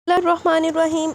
Bismillahirrahmanirrahim.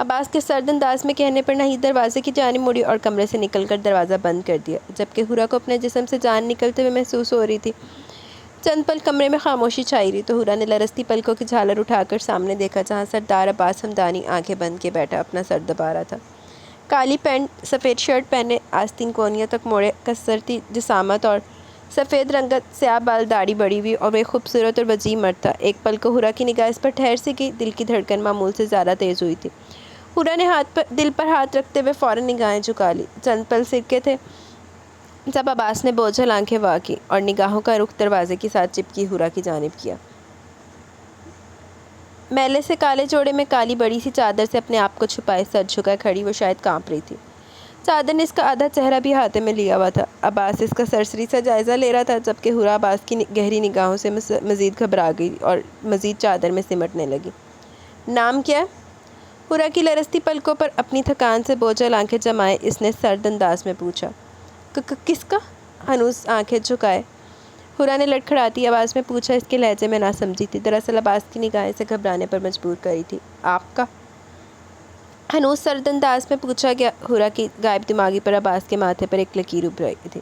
عباس کے سرد انداز میں کہنے پر ناہید دروازے کی جانب مڑی اور کمرے سے نکل کر دروازہ بند کر دیا، جبکہ حورا کو اپنے جسم سے جان نکلتے ہوئے محسوس ہو رہی تھی۔ چند پل کمرے میں خاموشی چھائی رہی تو حورا نے لرزتی پلکوں کی جھالر اٹھا کر سامنے دیکھا، جہاں سردار عباس ہمدانی آنکھیں بند کے بیٹھا اپنا سر دبا رہا تھا۔ کالی پینٹ، سفید شرٹ پہنے، آستین کونیوں تک موڑے، کثرتی جسامت اور سفید رنگت، سیاہ بال، داڑھی بڑی ہوئی اور وہ ایک خوبصورت اور وسیع مرد تھا۔ ایک پل کو حورا کی نگاہ اس پر ٹھہر سی گئی، دل کی دھڑکن معمول سے زیادہ تیز ہوئی تھی۔ حورا نے دل پر ہاتھ رکھتے ہوئے فوراً نگاہیں جھکا لی۔ چند پل سرکے تھے جب عباس نے بوجھل آنکھیں وا کی اور نگاہوں کا رخ دروازے کے ساتھ چپکی حورا کی جانب کیا۔ میلے سے کالے جوڑے میں کالی بڑی سی چادر سے اپنے آپ کو چھپائے سر جھکائے کھڑی وہ شاید کانپ رہی تھی۔ چادر نے اس کا آدھا چہرہ بھی ہاتھے میں لیا ہوا تھا۔ عباس اس کا سرسری سا جائزہ لے رہا تھا، جبکہ حورا عباس کی گہری نگاہوں سے مزید گھبرا گئی اور مزید چادر میں سمٹنے لگی۔ نام کیا ہے؟ حورا کی لرزتی پلکوں پر اپنی تھکان سے بوجھل آنکھیں جمائے اس نے سرد انداز میں پوچھا۔ کس کا؟ ہنوز آنکھیں جھکائے حورا نے لڑکھڑاتی آواز میں پوچھا۔ اس کے لہجے میں نہ سمجھی تھی، دراصل عباس کی نگاہیں سے گھبرانے پر مجبور کری تھی۔ آپ کا؟ ہنوز سرد انداز میں پوچھا گیا۔ حورا کی غائب دماغی پر عباس کے ماتھے پر ایک لکیر ابھر رہی تھی۔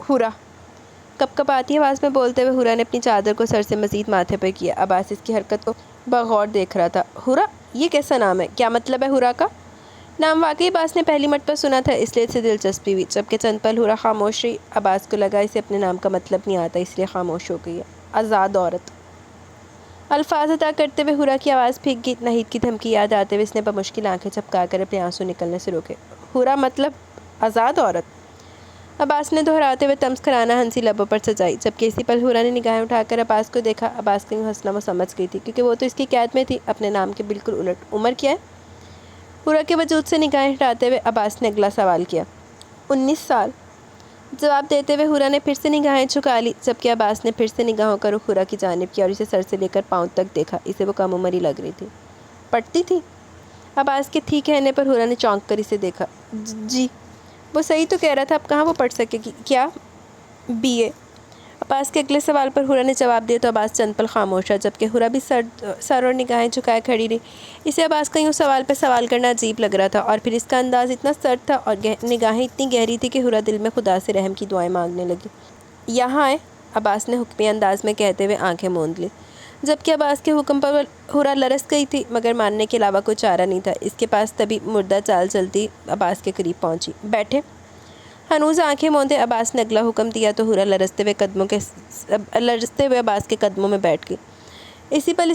حورا کپ کپاتی آواز میں بولتے ہوئے حورا نے اپنی چادر کو سر سے مزید ماتھے پر کیا۔ عباس اس کی حرکت کو بغور دیکھ رہا تھا۔ حورا، یہ کیسا نام ہے؟ کیا مطلب ہے حورا کا؟ نام واقعی عباس نے پہلی مرتبہ سنا تھا، اس لیے اسے دلچسپی ہوئی، جبکہ چند پل حورا خاموش رہی۔ عباس کو لگا اسے اپنے نام کا مطلب نہیں آتا، اس لیے خاموش ہو گئی ہے۔ آزاد عورت۔ الفاظ ادا کرتے ہوئے حورا کی آواز پھک گئی۔ ناہید کی دھمکی یاد آتے ہوئے اس نے بمشکل آنکھیں جھپکا کر اپنے آنسو نکلنے سے روکے۔ حورا مطلب آزاد عورت؟ عباس نے دہراتے ہوئے تمسکرانہ ہنسی لبوں پر سجائی، جبکہ اسی پل حورا نے نگاہیں اٹھا کر عباس کو دیکھا۔ عباس کا یوں ہنسنا وہ سمجھ گئی تھی، کیونکہ وہ تو اس کی قید میں تھی، اپنے نام کے بالکل الٹ۔ عمر کیا ہے؟ حورا کے وجود سے نگاہیں ہٹاتے ہوئے عباس نے اگلا سوال کیا۔ 19 سال۔ جواب دیتے ہوئے حورا نے پھر سے نگاہیں جھکا لی، جبکہ عباس نے پھر سے نگاہوں کا رخ حورا کی جانب کیا اور اسے سر سے لے کر پاؤں تک دیکھا۔ اسے وہ کم عمر ہی لگ رہی تھی۔ پڑھتی تھی؟ عباس کے تھی کہنے پر حورا نے چونک کر اسے دیکھا۔ جی۔ وہ صحیح تو کہہ رہا تھا، اب کہاں وہ پڑھ سکے گی؟ کیا؟ BA۔ عباس کے اگلے سوال پر حورا نے جواب دیا تو عباس چند پل خاموش رہا، جبکہ حورا بھی سر اور نگاہیں جھکائے کھڑی رہی۔ اسے عباس کا یوں سوال پہ سوال کرنا عجیب لگ رہا تھا، اور پھر اس کا انداز اتنا سرد تھا اور نگاہیں اتنی گہری تھی کہ حورا دل میں خدا سے رحم کی دعائیں مانگنے لگی۔ یہاں آئے، عباس نے حکمی انداز میں کہتے ہوئے آنکھیں موند لی، جبکہ عباس کے حکم پر حورا لرز گئی تھی، مگر ماننے کے علاوہ کوئی چارہ نہیں تھا۔ اس کے پاس تبھی مردہ چال چلتی عباس کے قریب پہنچی۔ بیٹھے۔ ہنوز آنکھیں موندے عباس نے اگلا حکم دیا تو حورا لرزتے ہوئے عباس کے قدموں میں بیٹھ گئی۔ اسی پل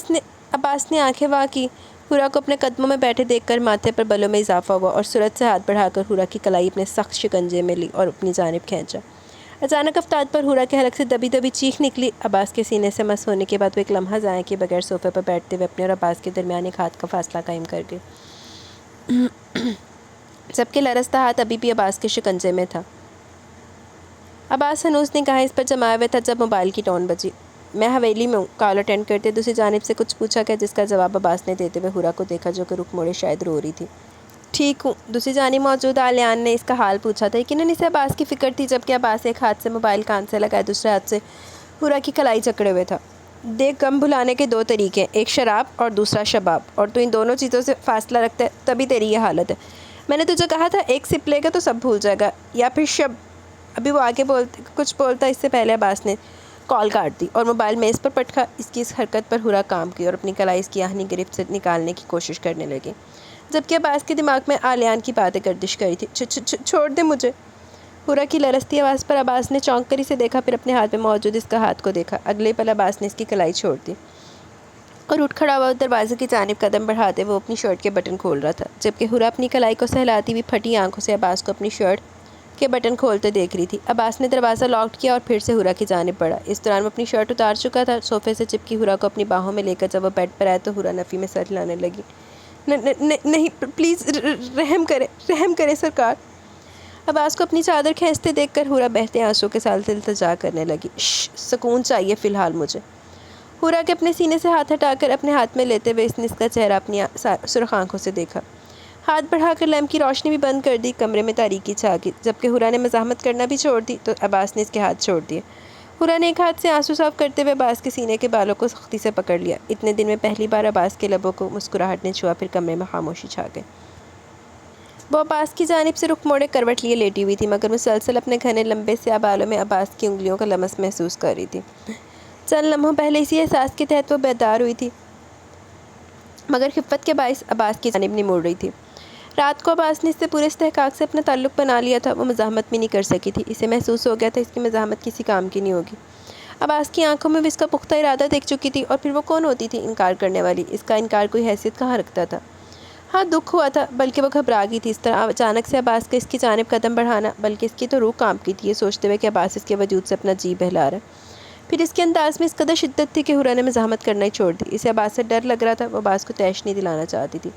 عباس نے آنکھیں وا کی۔ حورا کو اپنے قدموں میں بیٹھے دیکھ کر ماتھے پر بلوں میں اضافہ ہوا اور سرعت سے ہاتھ بڑھا کر حورا کی کلائی اپنے سخت شکنجے میں لی اور اپنی جانب کھینچا۔ اچانک افتاد پر حورا کے حلق سے دبی دبی چیخ نکلی۔ عباس کے سینے سے مس ہونے کے بعد وہ ایک لمحہ ضائع کیے بغیر صوفے پر بیٹھتے ہوئے اپنے اور عباس کے درمیان ایک ہاتھ کا فاصلہ قائم کر گئی، جبکہ لرزتا ہاتھ ابھی بھی عباس کے شکنجے میں تھا۔ عباس ہنوز نگاہیں اس پر جمائے ہوئے تھا جب موبائل کی ٹون بجی۔ میں حویلی میں ہوں، کال اٹینڈ کرتے دوسری جانب سے کچھ پوچھا گیا، جس کا جواب عباس نے دیتے ہوئے حورا کو دیکھا جو کہ رخ موڑے شاید رو رہی تھی۔ ٹھیک ہوں، دوسری جانب موجود آلیان نے اس کا حال پوچھا تھا۔ یقیناً اسے عباس کی فکر تھی، جبکہ عباس ایک ہاتھ سے موبائل کان سے لگائے دوسرے ہاتھ سے حورا کی کلائی جکڑے ہوئے تھا۔ دیکھ، غم بھلانے کے دو طریقے ہیں، ایک شراب اور دوسرا شباب، اور تو ان دونوں چیزوں سے فاصلہ رکھتا ہے تبھی تیری یہ حالت ہے۔ میں نے تجھے کہا تھا ایک سپ لے گا تو سب بھول جائے گا، یا پھر ابھی وہ آگے کچھ بولتا اس سے پہلے عباس نے کال کاٹ دی اور موبائل میز پر پٹکا۔ اس کی اس حرکت پر حورا کام کی اور اپنی کلائی اس کی آہنی گرفت سے نکالنے کی کوشش کرنے لگی، جبکہ عباس کے دماغ میں آلیان کی باتیں گردش کری تھی۔ چھوڑ دے مجھے۔ حورا کی لرزتی آواز پر عباس نے چونک کر اسے دیکھا، پھر اپنے ہاتھ میں موجود اس کا ہاتھ کو دیکھا۔ اگلے پل عباس نے اس کی کلائی چھوڑ دی اور اٹھ کھڑا ہوا دروازے کی جانب قدم بڑھاتے وہ اپنی شرٹ کے بٹن کھول رہا تھا، جبکہ حورا اپنی کلائی کو سہلاتی ہوئی پھٹی آنکھوں سے عباس کو اپنی شرٹ کے بٹن کھولتے دیکھ رہی تھی۔ عباس نے دروازہ لاک کیا اور پھر سے حورا کی جانب بڑھا۔ اس دوران وہ اپنی شرٹ اتار چکا تھا۔ صوفے سے چپکی حورا کو اپنی باہوں میں لے کر جب وہ بیڈ پر آئے تو حورا نفی میں سر ہلانے لگی۔ نہیں، پلیز رحم کرے سرکار۔ عباس کو اپنی چادر کھینچتے دیکھ کر حورا بہتے آنسوں کے ساتھ التجا کرنے لگی۔ سکون چاہیے فی الحال مجھے۔ حورا کے اپنے سینے سے ہاتھ ہٹا کر اپنے ہاتھ میں لیتے ہوئے اس نے اس کا چہرہ اپنی سرخ آنکھوں سے دیکھا۔ ہاتھ بڑھا کر لیمپ کی روشنی بھی بند کر دی۔ کمرے میں تاریکی چھا گئی۔ جبکہ حورا نے مزاحمت کرنا بھی چھوڑ دی تو عباس نے اس کے ہاتھ چھوڑ دیے۔ حورا نے ایک ہاتھ سے آنسو صاف کرتے ہوئے عباس کے سینے کے بالوں کو سختی سے پکڑ لیا۔ اتنے دن میں پہلی بار عباس کے لبوں کو مسکراہٹ نے چھوا، پھر کمرے میں خاموشی چھا گئی۔ وہ عباس کی جانب سے رخ موڑے کروٹ لیے لیٹی ہوئی تھی، مگر مسلسل اپنے گھنے لمبے سیاہ بالوں میں عباس کی انگلیوں کا لمس محسوس کر رہی تھی۔ چند لمحوں پہلے اسی احساس کے تحت وہ بیدار ہوئی تھی، مگر خفت کے باعث عباس کی جانب نہیں مڑ رہی تھی۔ رات کو عباس نے اس سے پورے استحقاق سے اپنا تعلق بنا لیا تھا، وہ مزاحمت بھی نہیں کر سکی تھی۔ اسے محسوس ہو گیا تھا اس کی مزاحمت کسی کام کی نہیں ہوگی۔ عباس کی آنکھوں میں بھی اس کا پختہ ارادہ دیکھ چکی تھی، اور پھر وہ کون ہوتی تھی انکار کرنے والی؟ اس کا انکار کوئی حیثیت کہاں رکھتا تھا؟ ہاں دکھ ہوا تھا، بلکہ وہ گھبرا گئی تھی۔ اس طرح اچانک سے عباس کا اس کی جانب قدم بڑھانا، بلکہ اس کی تو روح کانپ گئی تھی یہ سوچتے ہوئے کہ عباس اس کے وجود سے اپنا جی بہلا رہا ہے۔ پھر اس کے انداز میں اس قدر شدت تھی کہ حورا نے مزاحمت کرنا ہی چھوڑ دی۔ اسے عباس سے ڈر لگ رہا تھا، وہ عباس کو تیش نہیں دلانا چاہتی تھی۔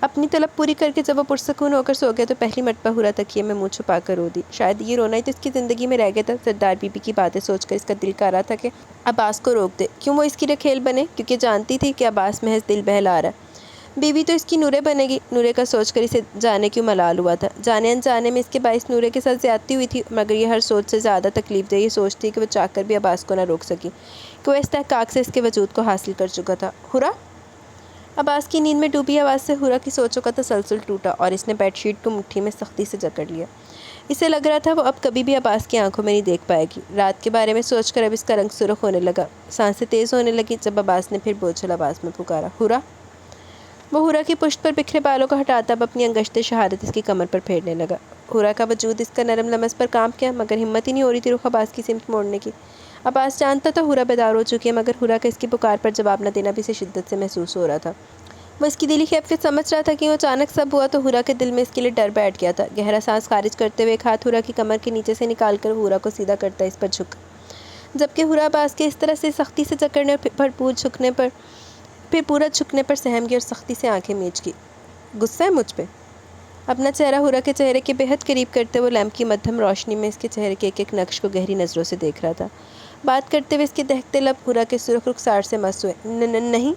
اپنی طلب پوری کر کے جب وہ پرسکون ہو کر سو گیا تو پہلی مرتبہ حورا تکیے میں منہ چھپا کر رو دی۔ شاید یہ رونا ہی تو اس کی زندگی میں رہ گیا تھا۔ سردار بی بی کی باتیں سوچ کر اس کا دل کہہ رہا تھا کہ عباس کو روک دے۔ کیوں وہ اس کے لیے کھیل بنے؟ کیونکہ جانتی تھی کہ عباس محض دل بہلا رہا ہے۔ بیوی تو اس کی نورے بنے گی۔ نورے کا سوچ کر اسے جانے کیوں ملال ہوا تھا۔ جانے انجانے میں اس کے باعث نورے کے ساتھ زیادتی ہوئی تھی، مگر یہ ہر سوچ سے زیادہ تکلیف دہ یہ سوچ تھی کہ وہ چاہ کر بھی عباس کو نہ روک سکی، کہ وہ استحقاق سے اس کے وجود کو حاصل کر چکا تھا۔ حورا! عباس کی نیند میں ڈوبی آواز سے حورا کی سوچوں کا تسلسل ٹوٹا، اور اس نے بیڈ شیٹ کو مٹھی میں سختی سے جکڑ لیا۔ اسے لگ رہا تھا وہ اب کبھی بھی عباس کی آنکھوں میں نہیں دیکھ پائے گی۔ رات کے بارے میں سوچ کر اب اس کا رنگ سرخ ہونے لگا، سانسیں تیز ہونے لگی جب عباس نے پھر بوجھل آواز میں پکارا، حورا! وہ حورا کی پشت پر بکھرے بالوں کو ہٹاتا اب اپنی انگشت شہادت اس کی کمر پر پھیرنے لگا۔ حورا کا وجود اس کا نرم لمس پر کانپ گیا، مگر ہمت ہی نہیں ہو رہی تھی رخ عباس کی سمت موڑنے کی۔ عباس جانتا تھا حورا بیدار ہو چکی ہے، مگر حورا کا اس کی پکار پر جواب نہ دینا بھی اسے شدت سے محسوس ہو رہا تھا۔ وہ اس کی دلی کیفیت سمجھ رہا تھا کہ وہ اچانک سب ہوا تو حورا کے دل میں اس کے لیے ڈر بیٹھ گیا تھا۔ گہرا سانس خارج کرتے ہوئے ایک ہاتھ حورا کی کمر کے نیچے سے نکال کر حورا کو سیدھا کرتا اس پر جھکا، جبکہ حورا عباس کے اس طرح سے سختی سے جکڑنے اور پھر پورا جھکنے پر سہم گئی اور سختی سے آنکھیں میچ گئی۔ غصہ ہے مجھ پہ؟ اپنا چہرہ حورا کے چہرے کے بہت قریب کرتے ہوئے لیمپ کی مدھم روشنی میں اس کے چہرے کے ایک ایک نقش کو گہری نظروں سے دیکھ رہا تھا۔ بات کرتے ہوئے اس کے دہکتے لب حورا کے سرخ رخسار سے مس ہوئے۔ نہیں۔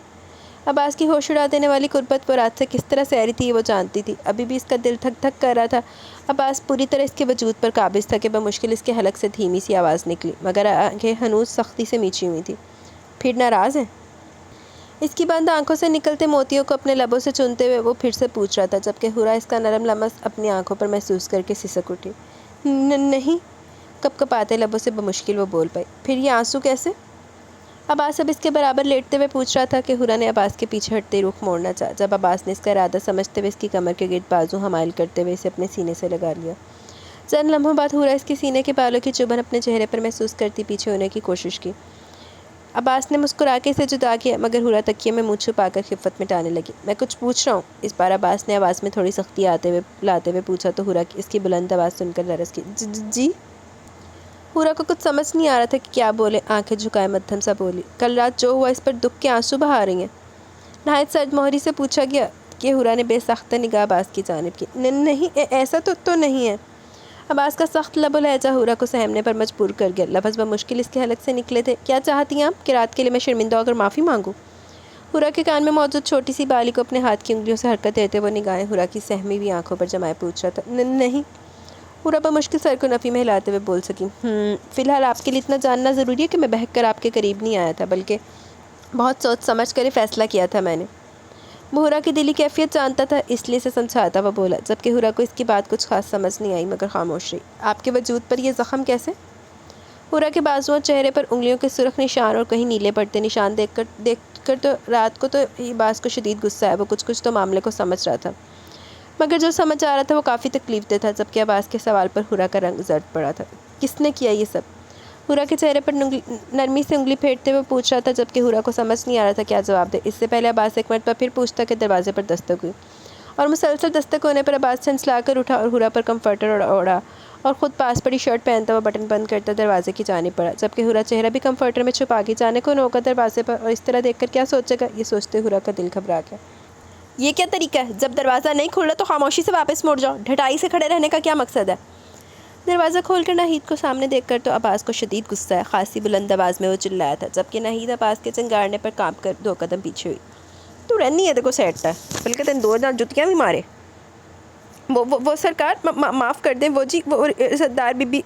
عباس کی ہوش اڑا دینے والی قربت وہ رات سے کس طرح سہری تھی یہ وہ جانتی تھی۔ ابھی بھی اس کا دل دھک دھک کر رہا تھا۔ عباس پوری طرح اس کے وجود پر قابض تھا کہ بمشکل اس کے حلق سے دھیمی سی آواز نکلی، مگر آنکھیں ہنوز سختی سے میچی ہوئی تھی۔ پھر ناراض ہیں؟ اس کی بند آنکھوں سے نکلتے موتیوں کو اپنے لبوں سے چنتے ہوئے وہ پھر سے پوچھ رہا تھا، جبکہ حورا اس کا نرم لمس اپنی آنکھوں پر محسوس کر کے سسک اٹھی۔ نہیں، کپ کپاتے لبوں سے بمشکل وہ بول پائی۔ پھر یہ آنسو کیسے؟ عباس اب اس کے برابر لیٹتے ہوئے پوچھ رہا تھا کہ حورا نے عباس کے پیچھے ہٹتے رخ موڑنا چاہا، جب عباس نے اس کا ارادہ سمجھتے ہوئے اس کی کمر کے گرد بازو حمائل کرتے ہوئے اسے اپنے سینے سے لگا لیا۔ چند لمحوں بعد حورا اس کے سینے کے بالوں کی چبھن اپنے چہرے پر محسوس کرتی پیچھے ہونے کی کوشش کی۔ عباس نے مسکرا کے اسے جدا کیا، مگر حورا تکیے میں منہ چھپا کر خفت مٹانے لگی۔ میں کچھ پوچھ رہا ہوں، اس بار عباس نے آواز میں تھوڑی سختی لاتے ہوئے پوچھا تو حورا اس کی بلند آواز سن کر لرز گئی۔ جی؟ حورا کو کچھ سمجھ نہیں آ رہا تھا کہ کیا بولے، آنکھیں جھکائے مدھم سا بولی، کل رات جو ہوا اس پر دکھ کے آنسو بہا رہی ہیں؟ نہایت سرد مہری سے پوچھا گیا کہ حورا نے بے ساختہ نگاہ عباس کی جانب کی۔ نہیں، ایسا تو نہیں ہے۔ عباس کا سخت لب و لہجہ حورا کو سہمنے پر مجبور کر گیا۔ لفظ بمشکل اس کے حلق سے نکلے تھے۔ کیا چاہتی ہیں آپ کہ رات کے لیے میں شرمندہ ہو کر معافی مانگوں؟ حورا کے کان میں موجود چھوٹی سی بالی کو اپنے ہاتھ کی انگلیوں سے حرکت دیتے وہ نگاہیں حورا کی سہمی ہوئی آنکھوں پر جمائے پوچھ رہا تھا۔ نہیں۔ حورا بمشکل سر کو نفی میں ہلاتے ہوئے بول سکی۔ فی الحال آپ کے لیے اتنا جاننا ضروری ہے کہ میں بہک کر آپ کے قریب نہیں آیا تھا، بلکہ بہت سوچ سمجھ کر یہ فیصلہ کیا تھا میں نے۔ وہ حورا کی دلی کیفیت جانتا تھا، اس لیے اسے سمجھاتا وہ بولا، جبکہ حورا کو اس کی بات کچھ خاص سمجھ نہیں آئی مگر خاموش رہی۔ آپ کے وجود پر یہ زخم کیسے؟ حورا کے بازوؤں چہرے پر انگلیوں کے سرخ نشان اور کہیں نیلے پڑتے نشان دیکھ کر تو رات کو تو عباس کو شدید غصہ ہے، وہ کچھ تو معاملے کو سمجھ رہا تھا، مگر جو سمجھ آ رہا تھا وہ کافی تکلیف دہ تھا، جبکہ عباس کے سوال پر حورا کا رنگ زرد پڑا تھا۔ کس نے کیا یہ سب؟ حورا کے چہرے پر نرمی سے انگلی پھیرتے ہوئے پوچھ رہا تھا، جبکہ حورا کو سمجھ نہیں آ رہا تھا کیا جواب دے۔ اس سے پہلے عباس ایک مرتبہ پھر پوچھتا کہ دروازے پر دستک ہوئی، اور مسلسل دستک ہونے پر عباس چھنچھلا کر اٹھا اور حورا پر کمفرٹر اوڑھا اور خود پاس پڑی شرٹ پہنتا ہوا بٹن بند کرتا دروازے کی جانب بڑھا، جبکہ حورا چہرہ بھی کمفرٹر میں چھپا کے جانے کون ہوگا دروازے پر اور اس طرح دیکھ کر کیا سوچے گا، یہ سوچتے حورا کا دل گھبرا گیا۔ یہ کیا طریقہ ہے؟ جب دروازہ نہیں کھل رہا تو خاموشی سے واپس مڑ جاؤ، ڈھٹائی سے کھڑے رہنے کا کیا مقصد ہے؟ دروازہ کھول کر ناہید کو سامنے دیکھ کر تو عباس کو شدید غصہ ہے، خاصی بلند آواز میں وہ چلایا تھا، جبکہ ناہید عباس کے چنگاڑنے پر کانپ کر 2 قدم پیچھے ہوئی۔ تو رہنی ہے دیکھو سیٹتا ہے، بلکہ تین 2 جتیاں بھی مارے۔ وہ سرکار معاف کر دیں، وہ سردار بی بی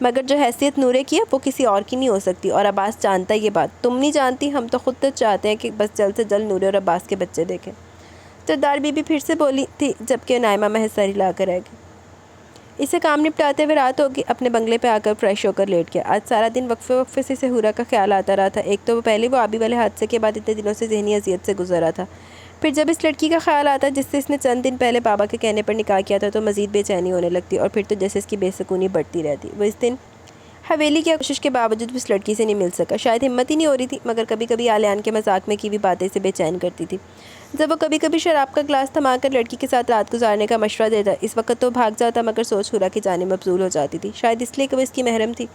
مگر جو حیثیت نورے کی ہے وہ کسی اور کی نہیں ہو سکتی، اور عباس جانتا ہے یہ بات۔ تم نہیں جانتی، ہم تو خود تو چاہتے ہیں کہ بس جلد سے جلد نورے اور عباس کے بچے دیکھیں۔ سردار بی بی پھر سے بولی تھی، جبکہ نائمہ محض سر ہلا کر رہ گئی۔ اسے کام نپٹاتے ہوئے رات ہوگی، اپنے بنگلے پہ آ کر فریش ہو کر لیٹ گیا۔ آج سارا دن وقفے سے اسے حورا کا خیال آتا رہا تھا۔ ایک تو وہ پہلے وہ آبی والے حادثے کے بعد اتنے دنوں سے ذہنی اذیت سے گزر رہا تھا، پھر جب اس لڑکی کا خیال آتا جس سے اس نے چند دن پہلے بابا کے کہنے پر نکاح کیا تھا تو مزید بے چینی ہونے لگتی، اور پھر تو جیسے اس کی بے سکونی بڑھتی رہتی۔ وہ اس دن حویلی کی کوشش کے باوجود بھی اس لڑکی سے نہیں مل سکا، شاید ہمت ہی نہیں ہو رہی تھی، مگر کبھی کبھی آلیان کے مذاق میں کی بھی باتیں سے بے چین کرتی تھی۔ جب وہ کبھی کبھی شراب کا گلاس تھما کر لڑکی کے ساتھ رات گزارنے کا مشورہ دیتا، اس وقت تو بھاگ جاتا، مگر سوچ حورا کی جانب مبذول ہو جاتی تھی، شاید اس لیے کہ وہ اس کی محرم تھی۔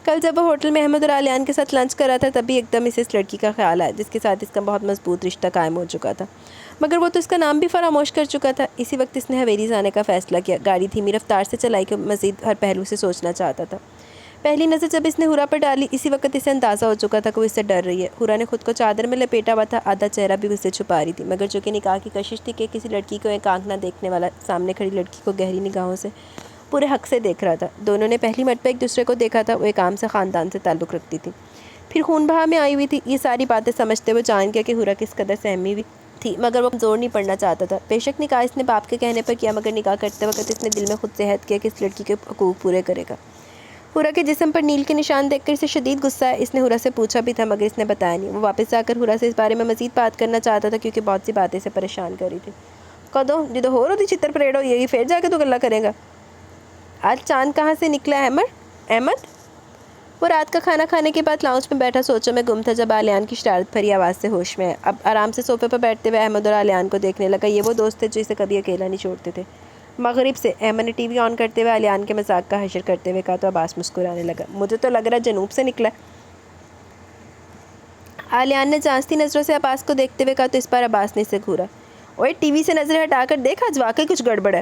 کل جب وہ ہوٹل میں احمد اور آلیان کے ساتھ لنچ کر رہا تھا تب بھی ایک دم اسے اس لڑکی کا خیال آیا جس کے ساتھ اس کا بہت مضبوط رشتہ قائم ہو چکا تھا، مگر وہ تو اس کا نام بھی فراموش کر چکا تھا۔ اسی وقت اس نے حویلی جانے کا فیصلہ کیا، گاڑی دھیمی رفتار سے چلائی کہ مزید ہر پہلو سے سوچنا چاہتا تھا۔ پہلی نظر جب اس نے حورا پر ڈالی، اسی وقت اسے اندازہ ہو چکا تھا کہ وہ اس سے ڈر رہی ہے۔ حورا نے خود کو چادر میں لپیٹا ہوا تھا، آدھا چہرہ بھی اسے چھپا رہی تھی، مگر جو کہ نکاح کی کشش تھی کہ کسی لڑکی کو ایک آنکھ نہ دیکھنے والا سامنے کھڑی لڑکی کو گہری نگاہوں سے پورے حق سے دیکھ رہا تھا۔ دونوں نے پہلی مرتبہ ایک دوسرے کو دیکھا تھا، وہ ایک عام سے خاندان سے تعلق رکھتی تھی، پھر خون بہا میں آئی ہوئی تھی۔ یہ ساری باتیں سمجھتے ہوئے جان گیا کہ حورا کس قدر سہمی ہوئی تھی، مگر وہ زور نہیں پڑنا چاہتا تھا۔ بے شک نکاح اس نے باپ کے کہنے پر کیا، مگر نکاح کرتے وقت اس نے دل میں خود سے عہد کیا کہ اس لڑکی کے حقوق پورے کرے گا۔ حورا کے جسم پر نیل کے نشان دیکھ کر اسے شدید غصہ ہے۔ اس نے حورا سے پوچھا بھی تھا مگر اس نے بتایا نہیں۔ وہ واپس جا کر حورا سے اس بارے میں مزید بات کرنا چاہتا تھا کیونکہ بہت سی باتیں اسے پریشان کر رہی تھی۔ کدو جدو ہو رہی چتر پریڈ ہو یہ پھر جا کے تو گلا کرے گا۔ آج چاند کہاں سے نکلا ہے احمد؟ وہ رات کا کھانا کھانے کے بعد لاؤنج میں بیٹھا سوچوں میں گم تھا جب آلیان کی شرارت بھری آواز سے ہوش میں ہے۔ اب آرام سے صوفے پر بیٹھتے ہوئے احمد اور آلیان کو دیکھنے لگا۔ یہ وہ دوست تھے جو اسے کبھی اکیلا نہیں چھوڑتے تھے۔ مغرب سے احمد نے ٹی وی آن کرتے ہوئے آلیان کے مذاق کا حشر کرتے ہوئے کہا تو عباس مسکرانے لگا۔ مجھے تو لگ رہا جنوب سے نکلا ہے۔ آلیان نے جانچتی نظروں سے عباس کو دیکھتے ہوئے کہا تو اس بار عباس نے اسے گھورا۔ اوئے ٹی وی سے نظریں ہٹا کر دیکھ، آج واقعی کچھ گڑبڑ ہے۔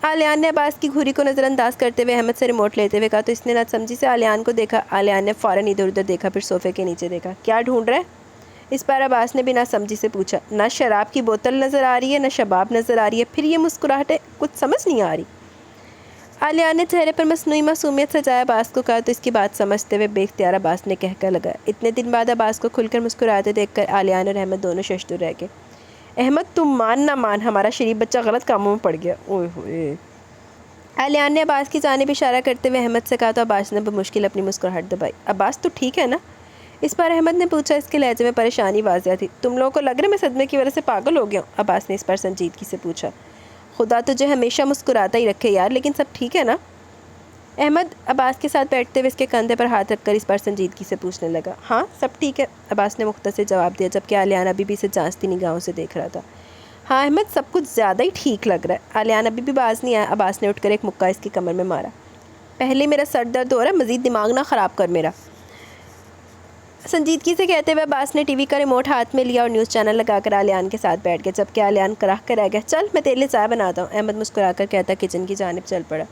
آلیان نے عباس کی گھوری کو نظر انداز کرتے ہوئے احمد سے ریموٹ لیتے ہوئے کہا تو اس نے نہ سمجھی سے آلیان کو دیکھا۔ آلیان نے فوراً ادھر ادھر دیکھا، پھر صوفے کے نیچے دیکھا۔ کیا ڈھونڈ رہا ہے؟ اس بار عباس نے بھی نہ سمجھی سے پوچھا۔ نہ شراب کی بوتل نظر آ رہی ہے، نہ شباب نظر آ رہی ہے، پھر یہ مسکراہٹیں کچھ سمجھ نہیں آ رہی۔ آلیان نے چہرے پر مصنوعی معصومیت سجایا عباس کو کہا تو اس کی بات سمجھتے ہوئے بے اختیار عباس نے کہکا لگا۔ اتنے دن بعد عباس کو کھل کر مسکراتے دیکھ کر آلیان اور احمد دونوں ششدر رہ گئے۔ احمد تم مان نہ مان، ہمارا شریف بچہ غلط کاموں میں پڑ گیا۔ اوئے ہوئے۔ آلیان نے عباس کی جانب اشارہ کرتے ہوئے احمد سے کہا تو عباس نے بمشکل اپنی مسکراہٹ دبائی۔ عباس تو ٹھیک ہے نا؟ اس بار احمد نے پوچھا، اس کے لہجے میں پریشانی واضح تھی۔ تم لوگوں کو لگ رہا ہے میں صدمے کی وجہ سے پاگل ہو گیا ہوں؟ عباس نے اس بار سنجیدگی سے پوچھا۔ خدا تجھے ہمیشہ مسکراتا ہی رکھے یار، لیکن سب ٹھیک ہے نا؟ احمد عباس کے ساتھ بیٹھتے ہوئے اس کے کندھے پر ہاتھ رکھ کر اس بار سنجیدگی سے پوچھنے لگا۔ ہاں سب ٹھیک ہے، عباس نے مختصر جواب دیا جبکہ آلیان ابھی بھی اسے جانچتی نگاہوں سے دیکھ رہا تھا۔ ہاں احمد سب کچھ زیادہ ہی ٹھیک لگ رہا ہے۔ آلیان ابھی بھی باز نہیں آیا۔ عباس نے اٹھ کر ایک مکہ اس کی کمر میں مارا۔ پہلے میرا سر درد ہو رہا ہے، مزید دماغ نہ خراب کر میرا، سنجیدگی سے کہتے ہوئے عباس نے ٹی وی کا ریموٹ ہاتھ میں لیا اور نیوز چینل لگا کر آلیان کے ساتھ بیٹھ گیا جبکہ آلیان کراہ کر رہ گیا۔ چل میں تیرے لیے چائے بناتا ہوں، احمد مسکرا کر کہتا کچن کی جانب چل پڑا۔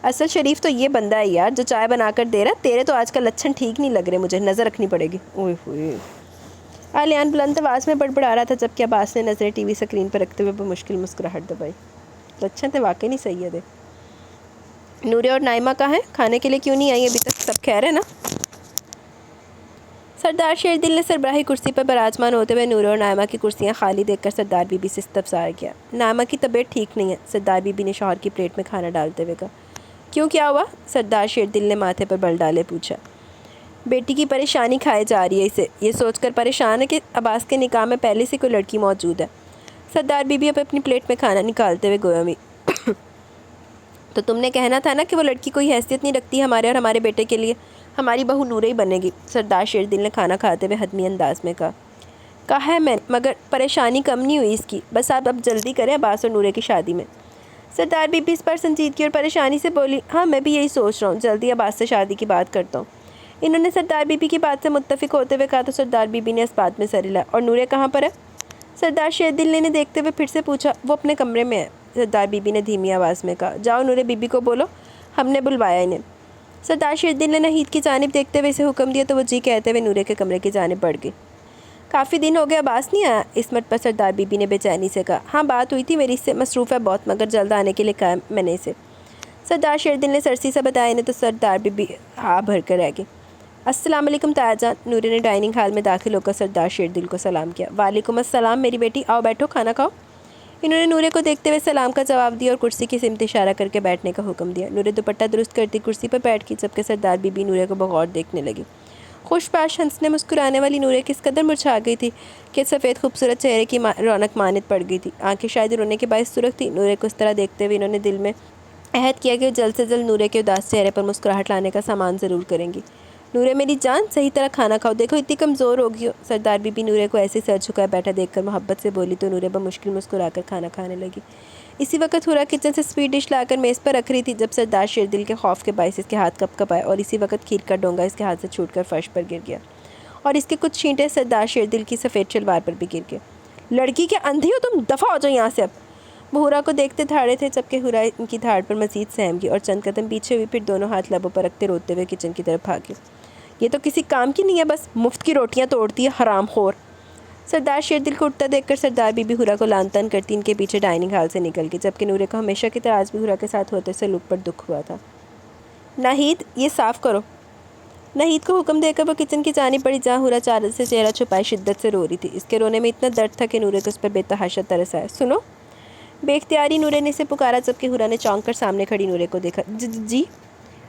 اصل شریف تو یہ بندہ ہے یار جو چائے بنا کر دے رہا، تیرے تو آج کل لچھن ٹھیک نہیں لگ رہے، مجھے نظر رکھنی پڑے گی۔ اوئے ہوئے۔ آلیان بلند آواز میں بڑبڑا رہا تھا جبکہ عباس نے نظریں ٹی وی اسکرین پر رکھتے ہوئے بمشکل مسکراہٹ دبائی۔ لچھن تو واقعی نہیں صحیح ہے۔ نورے اور نائمہ کہاں ہیں؟ کھانے کے لیے کیوں نہیں آئی ابھی تک؟ سب خیر ہے نا؟ سردار شیردل نے سربراہی کرسی پر براجمان ہوتے ہوئے نورے اور نائمہ کی کرسیاں خالی دیکھ کر سردار بی بی سے استفسار کیا۔ نائمہ کی طبیعت ٹھیک نہیں ہے، سردار بی بی نے شوہر کی پلیٹ میں کھانا ڈالتے ہوئے کہا۔ کیوں کیا ہوا؟ سردار شیردل نے ماتھے پر بل ڈالے پوچھا۔ بیٹی کی پریشانی کھائے جا رہی ہے، اسے یہ سوچ کر پریشان ہے کہ عباس کے نکاح میں پہلے سے کوئی لڑکی موجود ہے۔ سردار بی بی اب اپنی پلیٹ میں کھانا نکالتے ہوئے گویا ہوئی۔ تو تم نے کہنا تھا نا کہ وہ لڑکی کوئی حیثیت نہیں رکھتی ہمارے اور ہمارے بیٹے کے لیے، ہماری بہو نورے ہی بنے گی، سردار شیردل نے کھانا کھاتے ہوئے حتمی انداز میں کہا ہے میں، مگر پریشانی کم نہیں ہوئی اس کی، بس آپ اب جلدی کریں عباس اور نورے کی شادی میں۔ سردار بی بی اس پر سنجیدگی اور پریشانی سے بولی۔ ہاں میں بھی یہی سوچ رہا ہوں، جلدی عباس سے شادی کی بات کرتا ہوں۔ انہوں نے سردار بی بی کی بات سے متفق ہوتے ہوئے کہا تو سردار بی بی نے اس بات میں سر ہلایا۔ اور نورے کہاں پر ہے؟ سردار شیردل نے دیکھتے ہوئے پھر سے پوچھا۔ وہ اپنے کمرے میں ہے، سردار بی بی نے دھیمی آواز میں کہا۔ جاؤ نورے بی بی کو بولو ہم نے بلوایا انہیں۔ سردار شیردل نے نحید کی جانب دیکھتے ہوئے اسے حکم دیا تو وہ جی کہتے ہوئے نورے کے کمرے کی جانب بڑھ گئی۔ کافی دن ہو گئے عباس نہیں آیا؟ عصمت پر سردار بی بی نے بے چینی سے کہا۔ ہاں بات ہوئی تھی میری، اس سے مصروف ہے بہت، مگر جلد آنے کے لیے کہا میں نے اسے۔ سردار شیردل نے سرسی سے بتایا انہیں تو سردار بی ہاں بھر کر رہ گئی۔ السلام علیکم تایا جان۔ نورے نے ڈائننگ ہال میں داخل ہو کر سردار شیردل کو سلام کیا۔ وعلیکم السلام میری بیٹی، آؤ بیٹھو، کھانا کھاؤ۔ انہوں نے نورے کو دیکھتے ہوئے سلام کا جواب دیا اور کرسی کی سمت اشارہ کر کے بیٹھنے کا حکم دیا۔ نورے دوپٹہ درست کرتی کرسی پر بیٹھ گئی، جبکہ سردار بی بی نورے کو بغور دیکھنے لگی۔ خوش باش ہنسنے مسکرانے والی نورے کس قدر مرجھا گئی تھی کہ سفید خوبصورت چہرے کی رونق مانت پڑ گئی تھی۔ آنکھیں شاید رونے کے باعث سرخ تھی۔ نورے کو اس طرح دیکھتے ہوئے انہوں نے دل میں عہد کیا کہ جلد سے جلد نورے کے اداس چہرے پر مسکراہٹ لانے کا سامان ضرور کریں گی۔ نورے میری جان، صحیح طرح کھانا کھاؤ، دیکھو اتنی کمزور ہو گئی ہو۔ سردار بی بی نورے کو ایسے سر جھکائے بیٹھا دیکھ کر محبت سے بولی تو نورے بمشکل مسکرا کر کھانا کھانے لگی۔ اسی وقت ہورا کچن سے سویٹ ڈش لا کر میز پر رکھ رہی تھی جب سردار شیردل کے خوف کے باعث اس کے ہاتھ کپ کپ آئے اور اسی وقت کھیر کا ڈونگا اس کے ہاتھ سے چھوٹ کر فرش پر گر گیا اور اس کے کچھ چھینٹے سردار شیردل کی سفید شلوار پر بھی گر گئے۔ لڑکی کے اندھی ہو تم، دفع ہو جاؤ یہاں سے اب۔ وہ ہورا کو دیکھتے دھاڑے تھے جبکہ ہورا ان کی دھاڑ پر مزید سہم گئی اور چند قدم پیچھے ہوئی، پھر دونوں ہاتھ لبوں پر رکھتے روتے ہوئے کچن کی طرف بھاگی۔ یہ تو کسی کام کی نہیں ہے، بس مفت کی روٹیاں توڑتی ہے، حرام خور۔ سردار شیردل کو اٹھتا دیکھ کر سردار بی بی ہورا کو لان تان کرتی ان کے پیچھے ڈائننگ ہال سے نکل گئی، جبکہ نورے کو ہمیشہ کی طرح آج بھی ہورا کے ساتھ ہوتے سلوک پر دکھ ہوا تھا۔ ناہید، یہ صاف کرو۔ ناہید کو حکم دے کر وہ کچن کی جانب بڑھی جہاں ہورا چادر سے چہرہ چھپائے شدت سے رو رہی تھی۔ اس کے رونے میں اتنا درد تھا کہ نورے کو اس پر بے تحاشا ترس آیا۔ سنو، بے اختیاری نورے نے اسے پکارا جبکہ ہورا نے چونک کر سامنے کھڑی نورے کو دیکھا۔ جی؟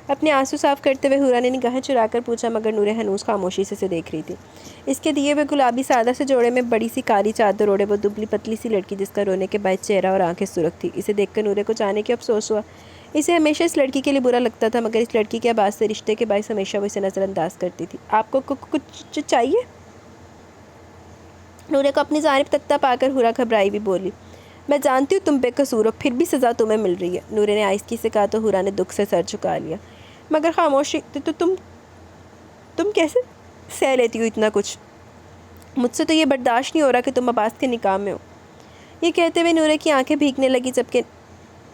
اپنے آنسو صاف کرتے ہوئے ہورا نے نگاہیں چرا کر پوچھا، مگر نورے ہنوز خاموشی سے دیکھ رہی تھی۔ اس کے دیے ہوئے گلابی سادہ سے جوڑے میں بڑی سی کالی چادر اوڑے وہ دبلی پتلی سی لڑکی جس کا رونے کے باعث چہرہ اور آنکھیں سرخ تھی۔ اسے دیکھ کر نورے کو جانے کے افسوس ہوا۔ اسے ہمیشہ اس لڑکی کے لیے برا لگتا تھا، مگر اس لڑکی کے آواز سے رشتے کے باعث ہمیشہ وہ اسے نظر انداز کرتی تھی۔ آپ کو کچھ چاہیے؟ نورے کو اپنی جانب تکتا پا کر ہورا گھبرائی بھی بولی، میں جانتی ہوں تم بے قصور ہو، پھر بھی سزا تمہیں مل رہی ہے۔ نورے نے آہستگی سے کہا تو ہورا نے دکھ سے سر جھکا لیا۔ مگر خاموشی تو تم کیسے سہ لیتی ہو اتنا کچھ؟ مجھ سے تو یہ برداشت نہیں ہو رہا کہ تم عباس کے نکاح میں ہو۔ یہ کہتے ہوئے نورے کی آنکھیں بھیگنے لگی جبکہ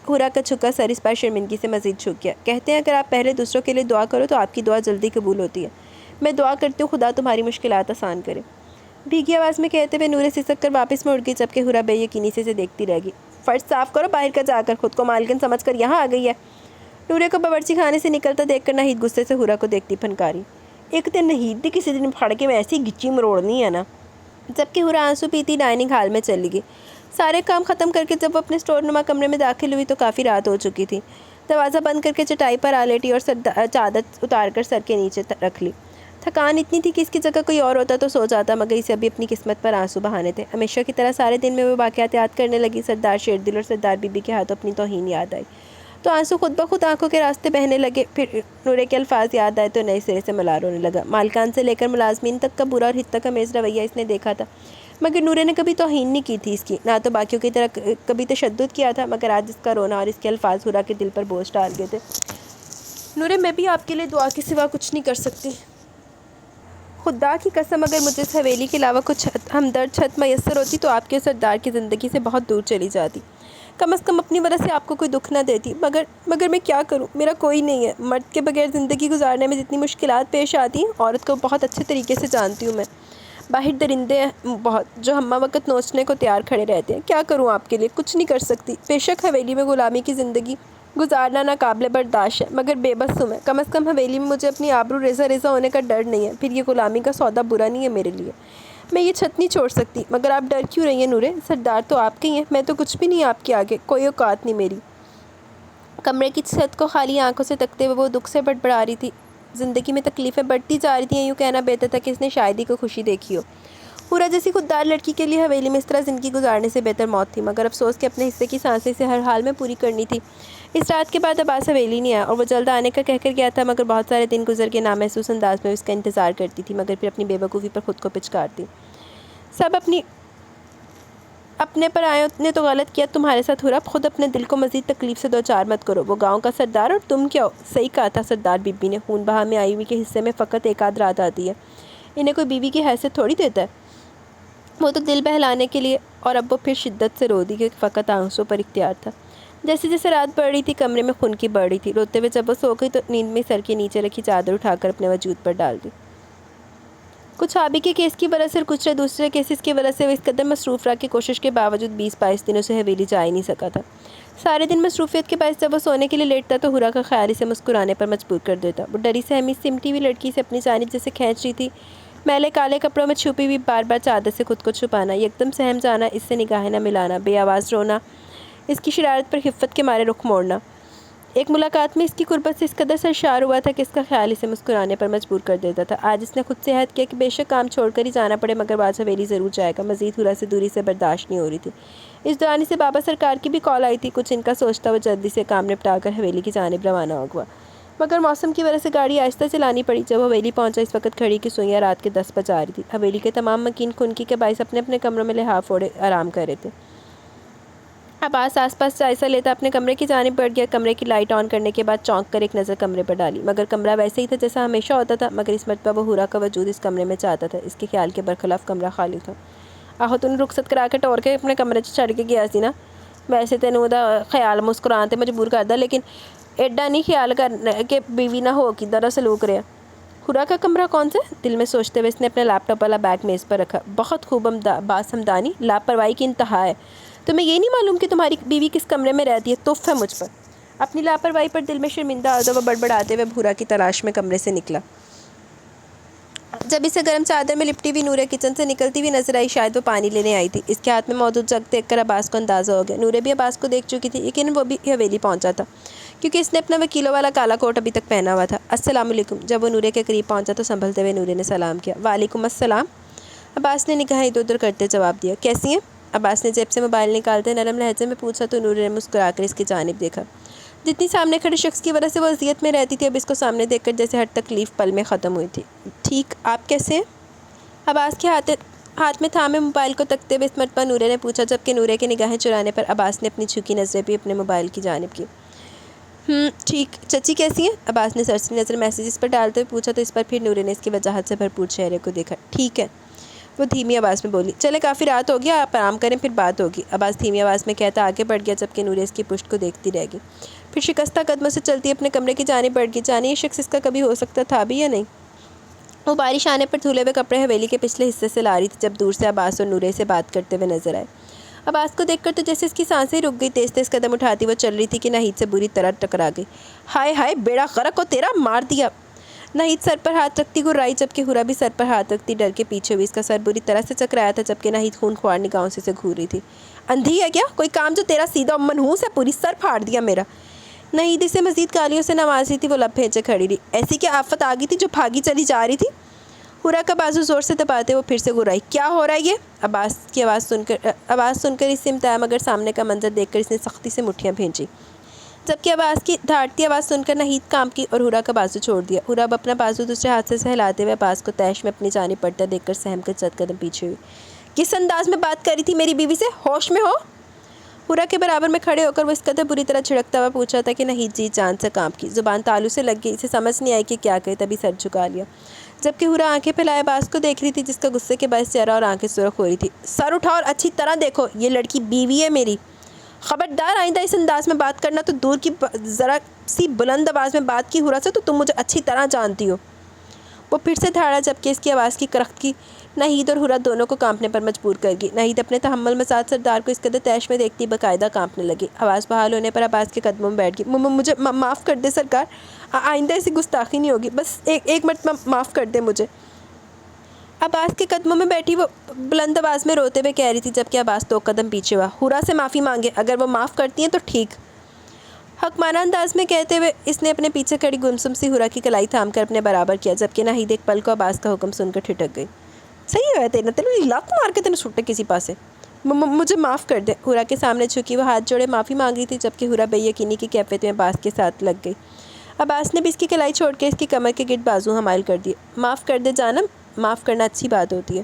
ہورا کا جھکا سر اس پر شرمندگی سے مزید جھک گیا۔ کہتے ہیں اگر آپ پہلے دوسروں کے لیے دعا کرو تو آپ کی دعا جلدی قبول ہوتی ہے۔ میں دعا کرتی ہوں خدا تمہاری مشکلات آسان کرے۔ بھیگی آواز میں کہتے ہوئے نورے سسک کر واپس مڑ گئی جبکہ ہورا بے یقینی سے دیکھتی رہ گئی۔ فرش صاف کرو باہر کا جا کر، خود کو مالکن سمجھ کر یہاں آ گئی ہے۔ نورے کو باورچی خانے سے نکلتا دیکھ کر ناہید غصے سے ہورا کو دیکھتی پھنکاری، ایک دن ناہید بھی کسی دن پھڑ کے میں ایسی گچی مروڑنی ہے نا۔ جبکہ ہورا آنسو پیتی ڈائننگ ہال میں چلی گئی۔ سارے کام ختم کر کے جب وہ اپنے سٹور نما کمرے میں داخل ہوئی تو کافی رات ہو چکی تھی۔ دروازہ بند کر کے چٹائی پر آ لیٹی اور چادر اتار کر سر کے نیچے رکھ لی۔ تھکان اتنی تھی کہ اس کی جگہ کوئی اور ہوتا تو سو جاتا، مگر اسے ابھی اپنی قسمت پر آنسو بہانے تھے۔ ہمیشہ کی طرح سارے دن میں وہ واقعات یاد کرنے لگی۔ سردار شیردل اور سردار بی بی کے ہاتھوں اپنی توہین یاد آئی تو آنسو خود بخود آنکھوں کے راستے بہنے لگے۔ پھر نورے کے الفاظ یاد آئے تو نئے سرے سے ملال ہونے لگا۔ مالکان سے لے کر ملازمین تک کا برا اور حد تک امیز رویہ اس نے دیکھا تھا، مگر نورے نے کبھی توہین نہیں کی تھی اس کی، نہ تو باقیوں کی طرح کبھی تشدد کیا تھا، مگر آج اس کا رونا اور اس کے الفاظ ہورا کے دل پر بوجھ ڈال گئے تھے۔ نورے، میں بھی آپ کے لیے دعا کے سوا کچھ نہیں کر سکتی۔ خدا کی قسم اگر مجھے اس حویلی کے علاوہ کچھ ہمدرد چھت میسر ہوتی تو آپ کے سردار کی زندگی سے بہت دور چلی جاتی، کم از کم اپنی وجہ سے آپ کو کوئی دکھ نہ دیتی، مگر میں کیا کروں، میرا کوئی نہیں ہے۔ مرد کے بغیر زندگی گزارنے میں جتنی مشکلات پیش آتی ہیں عورت کو بہت اچھے طریقے سے جانتی ہوں میں۔ باہر درندے ہیں بہت جو ہمہ وقت نوچنے کو تیار کھڑے رہتے ہیں، کیا کروں آپ کے لیے، کچھ نہیں کر سکتی۔ بے شک حویلی میں غلامی کی زندگی گزارنا ناقابل برداشت ہے، مگر بے بس ہوں میں۔ کم از کم حویلی میں مجھے اپنی آبرو ریزہ ہونے کا ڈر نہیں ہے، پھر یہ غلامی کا سودا برا نہیں ہے میرے لیے۔ میں یہ چھت نہیں چھوڑ سکتی، مگر آپ ڈر کیوں رہی ہیں نورے؟ سردار تو آپ کے ہی ہیں، میں تو کچھ بھی نہیں آپ کے آگے، کوئی اوقات نہیں میری۔ کمرے کی چھت کو خالی آنکھوں سے تکتے ہوئے وہ دکھ سے بڑبڑا رہی تھی۔ زندگی میں تکلیفیں بڑھتی جا رہی تھیں، یوں کہنا بہتر تھا کہ اس نے شاید ہی کو خوشی دیکھی ہو۔ ہورا جیسی خوددار لڑکی کے لیے حویلی میں اس طرح زندگی گزارنے سے بہتر موت تھی، مگر افسوس کہ اپنے حصے کی سانسیں اسے ہر حال میں پوری کرنی تھی۔ اس رات کے بعد عباس حویلی نہیں آیا اور وہ جلد آنے کا کہہ کر گیا تھا، مگر بہت سارے دن گزر کے نامحسوس انداز میں اس کا انتظار کرتی تھی، مگر پھر اپنی بے وقوفی پر خود کو پچکارتی۔ سب اپنے پر آئے نے تو غلط کیا تمہارے ساتھ ہورا، خود اپنے دل کو مزید تکلیف سے دوچار مت کرو۔ وہ گاؤں کا سردار اور تم کیا ہو؟ صحیح کہا تھا سردار بی بی نے، خون بہا میں آئی ہوئی کے حصے میں فقط ایک آدھ رات آتی ہے، انہیں کوئی بیوی کی حیثیت تھوڑی دیتا ہے۔ وہ تو دل بہلانے کے لیے، اور اب وہ پھر شدت سے رو دی کہ فقط آنسوں پر اختیار تھا۔ جیسے جیسے رات بڑھ رہی تھی کمرے میں خنکی بڑھ رہی تھی، روتے ہوئے جب وہ سو گئی تو نیند میں سر کے نیچے رکھی چادر اٹھا کر اپنے وجود پر ڈال دی۔ کچھ آبی کے کیس کی وجہ سے اور کچھ دوسرے کیسز کی وجہ سے وہ اس قدر مصروف رہا کہ کوشش کے باوجود 20-22 دنوں سے حویلی جا ہی نہیں سکا تھا۔ سارے دن مصروفیت کے باعث جب وہ سونے کے لیے لیٹتا تو ہورا کا خیال اسے مسکرانے پر مجبور کر دیتا۔ وہ ڈری سہمی سمٹی ہوئی لڑکی سے اپنی جانب جیسے کھینچ رہی تھی، میلے کالے کپڑوں میں چھپی ہوئی، بار بار چادر سے خود کو چھپانا، یکدم سہم جانا، اس سے نگاہیں نہ ملانا، بے آواز رونا، اس کی شرارت پر خفت کے مارے رخ موڑنا۔ ایک ملاقات میں اس کی قربت سے اس قدر سرشار ہوا تھا کہ اس کا خیال اسے مسکرانے پر مجبور کر دیتا تھا۔ آج اس نے خود سے عہد کیا کہ بے شک کام چھوڑ کر ہی جانا پڑے مگر بعد حویلی ضرور جائے گا۔ مزید ہورا سے دوری سے برداشت نہیں ہو رہی تھی۔ اس دوران اسے بابا سرکار کی بھی کال آئی تھی۔ کچھ ان کا سوچتا وہ جلدی سے کام نپٹا کر حویلی کی جانب روانہ ہو گیا، مگر موسم کی وجہ سے گاڑی آہستہ چلانی پڑی۔ جب حویلی پہنچا اس وقت گھڑی کی سوئیاں رات کے 10 بجا رہی تھی۔ حویلی کے تمام مکین خنکی کے باعث اپنے اپنے کمروں میں لحاف اوڑھے آرام کر رہے تھے۔ عباس آس پاس جائزہ لیتا اپنے کمرے کی جانب بڑھ گیا۔ کمرے کی لائٹ آن کرنے کے بعد چونک کر ایک نظر کمرے پر ڈالی، مگر کمرہ ویسے ہی تھا جیسا ہمیشہ ہوتا تھا، مگر اس مرتبہ وہ ہورا کا وجود اس کمرے میں چاہتا تھا۔ اس کے خیال کے برخلاف کمرہ خالی تھا۔ آہو تو نے رخصت کرا کے ٹور کے اپنے کمرے چڑھ کے گیا سی نا، ویسے تینوں دا خیال مسکران تے مجبور کردا، لیکن ایڈا نہیں خیال کرنا کہ بیوی نہ ہو کی طرح سلوک رہا۔ ہورا کا کمرہ کون سا؟ دل میں سوچتے ہوئے اس نے اپنا لیپ ٹاپ والا بیگ میز پر رکھا۔ بہت خوب باس ہمدانی، لاپرواہی کی انتہا ہے۔ تمہیں یہ نہیں معلوم کہ تمہاری بیوی کس کمرے میں رہتی ہے؟ تف ہے مجھ پر۔ اپنی لاپرواہی پر دل میں شرمندہ ہوتا وہ بڑبڑاتے ہوئے بھورا کی تلاش میں کمرے سے نکلا۔ جب اسے گرم چادر میں لپٹی ہوئی نورے کچن سے نکلتی ہوئی نظر آئی، شاید وہ پانی لینے آئی تھی۔ اس کے ہاتھ میں موجود جگ دیکھ کر عباس کو اندازہ ہو گیا۔ نورے بھی عباس کو دیکھ چکی تھی، لیکن وہ بھی حویلی پہنچا تھا کیونکہ اس نے اپنا وکیلوں والا کالا کوٹ ابھی تک پہنا ہوا تھا۔ السلام علیکم۔ جب وہ نورے کے قریب پہنچا تو سنبھلتے ہوئے نورے نے سلام کیا۔ وعلیکم السلام۔ عباس نے نگاہیں ادھر ادھر کرتے جواب دیا۔ کیسی ہیں؟ عباس نے جیب سے موبائل نکالتے نرم لہجے میں پوچھا تو نورے نے مسکرا کر اس کی جانب دیکھا۔ جتنی سامنے کھڑے شخص کی وجہ سے وہ اذیت میں رہتی تھی، اب اس کو سامنے دیکھ کر جیسے ہر تکلیف پل میں ختم ہوئی تھی۔ ٹھیک، آپ کیسے ہیں؟ عباس کے ہاتھ میں تھامے موبائل کو تکتے ہوئے اس مرتبہ نورے نے پوچھا، جبکہ نورے کے نگاہیں چرانے پر عباس نے اپنی جھکی نظریں بھی اپنے موبائل کی جانب کی۔ ٹھیک۔ چچی کیسی ہیں؟ عباس نے سرسری نظر میسیجز پر ڈالتے ہوئے پوچھا تو اس پر پھر نورے نے اس کی وجاہت سے بھرپور چہرے کو دیکھا۔ ٹھیک ہے، وہ دھیمی آواز میں بولی۔ چلے کافی رات ہو گیا، آپ آرام کریں، پھر بات ہوگی۔ عباس دھیمی آواز میں کہتا آگے بڑھ گیا، جبکہ نورے اس کی پشت کو دیکھتی رہ گئی۔ پھر شکستہ قدموں سے چلتی اپنے کمرے کی جانب بڑھ گئی۔ جانے یہ شخص اس کا کبھی ہو سکتا تھا بھی یا نہیں؟ وہ بارش آنے پر دھلے ہوئے کپڑے حویلی کے پچھلے حصے سے لا رہی تھی جب دور سے عباس اور نورے سے بات کرتے ہوئے نظر آئے۔ عباس کو دیکھ کر تو جیسے اس کی سانسیں رک گئی، تیز تیز قدم اٹھاتی وہ چل رہی تھی کہ ناہید سے بری طرح ٹکرا گئی۔ ہائے ہائے، بیڑا غرق کو تیرا، مار دیا۔ ناہید سر پر ہاتھ رکھتی گرائی، جبکہ ہورا بھی سر پر ہاتھ رکھتی ڈر کے پیچھے ہوئی۔ اس کا سر بری طرح سے چکرایا تھا، جبکہ ناہید خون خوار نگاہوں سے گھور رہی تھی۔ اندھی ہے کیا؟ کوئی کام جو تیرا سیدھا منحوس ہے، پوری سر پھاڑ دیا میرا۔ ناہید اسے مزید گالیوں سے نواز رہی تھی، وہ لب بھیجے کھڑی رہی۔ ایسی کیا آفت آ گئی تھی جو بھاگی چلی جا رہی تھی؟ ہورا کا بازو زور سے دباتے وہ پھر سے گرائی۔ کیا ہو رہا ہے یہ؟ عباس کی آواز سن کر اس سے امتایا، مگر سامنے کا منظر دیکھ کر اس نے سختی سے مٹھیاں بھینچی، جبکہ عباس کی دھاڑتی آواز سن کر ناہید کام کی اور ہورا کا بازو چھوڑ دیا۔ ہورا اب اپنا بازو دوسرے ہاتھ سے سہلاتے ہوئے عباس کو تیش میں اپنی جانب پڑتا دیکھ کر سہم کر چند قدم پیچھے ہوئی۔ کس انداز میں بات کری تھی میری بیوی سے؟ ہوش میں ہو؟ ہورا کے برابر میں کھڑے ہو کر وہ اس قدر بری طرح جھڑکتا ہوا پوچھا تھا کہ ناہید جی جان سے کام کی، زبان تالو سے لگ گئی، اسے سمجھ نہیں آئی کہ کیا کہے، تبھی سر جھکا لیا، جبکہ ہورا آنکھیں پھیلائے عباس کو دیکھ رہی تھی، جس کا غصے کے باعث چہرہ اور آنکھیں سرخ ہو رہی تھی۔ سر اٹھا اور اچھی طرح دیکھو، یہ لڑکی بیوی ہے میری، خبردار آئندہ اس انداز میں بات کرنا تو دور کی، ذرا سی بلند آواز میں بات کی ہورا سے تو تم مجھے اچھی طرح جانتی ہو۔ وہ پھر سے دھاڑا، جبکہ اس کی آواز کی کرخت کی ناہید اور ہورا دونوں کو کانپنے پر مجبور کر گئی۔ ناہید اپنے تحمل مساعد سردار کو اس قدر تیش میں دیکھتی باقاعدہ کانپنے لگی۔ آواز بحال ہونے پر عباس کے قدموں میں بیٹھ گئی۔ مجھے معاف کر دے سرکار، آئندہ ایسی گستاخی نہیں ہوگی، بس ایک مرتبہ معاف کر دے مجھے۔ عباس کے قدموں میں بیٹھی وہ بلند آواز میں روتے ہوئے کہہ رہی تھی، جبکہ عباس 2 قدم پیچھے ہوا۔ ہورا سے معافی مانگے، اگر وہ معاف کرتی ہیں تو ٹھیک، حکمانہ انداز میں کہتے ہوئے اس نے اپنے پیچھے کھڑی گمسم سی ہورا کی کلائی تھام کر اپنے برابر کیا، جبکہ ناہید ایک پل کو عباس کا حکم سن کر ٹھٹک گئی۔ صحیح ہے تیرا، تیرے لاکھ مار کے تینے سوٹے کسی پاسے، مجھے معاف کر دے۔ ہورا کے سامنے جھکی وہ ہاتھ جوڑے معافی مانگ رہی تھی، جبکہ ہورا بے یقینی کی کیفیت میں عباس کے ساتھ لگ گئی۔ عباس نے بھی اس کی کلائی چھوڑ کے اس کی کمر کے گرد بازو حمائل کر دیے۔ معاف کر دے جانم، معاف کرنا اچھی بات ہوتی ہے۔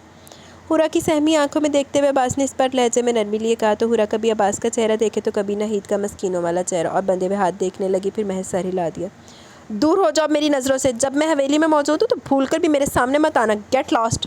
ہورا کی سہمی آنکھوں میں دیکھتے ہوئے عباس نے اس پر لہجے میں نرمی لیے کہا تو ہورا کبھی عباس کا چہرہ دیکھے تو کبھی ناہید کا مسکینوں والا چہرہ، اور بندے ہوئے ہاتھ دیکھنے لگی، پھر محض سر ہلا دیا۔ دور ہو جاؤ میری نظروں سے، جب میں حویلی میں موجود ہوں تو بھول کر بھی میرے سامنے مت آنا، گیٹ لاسٹ۔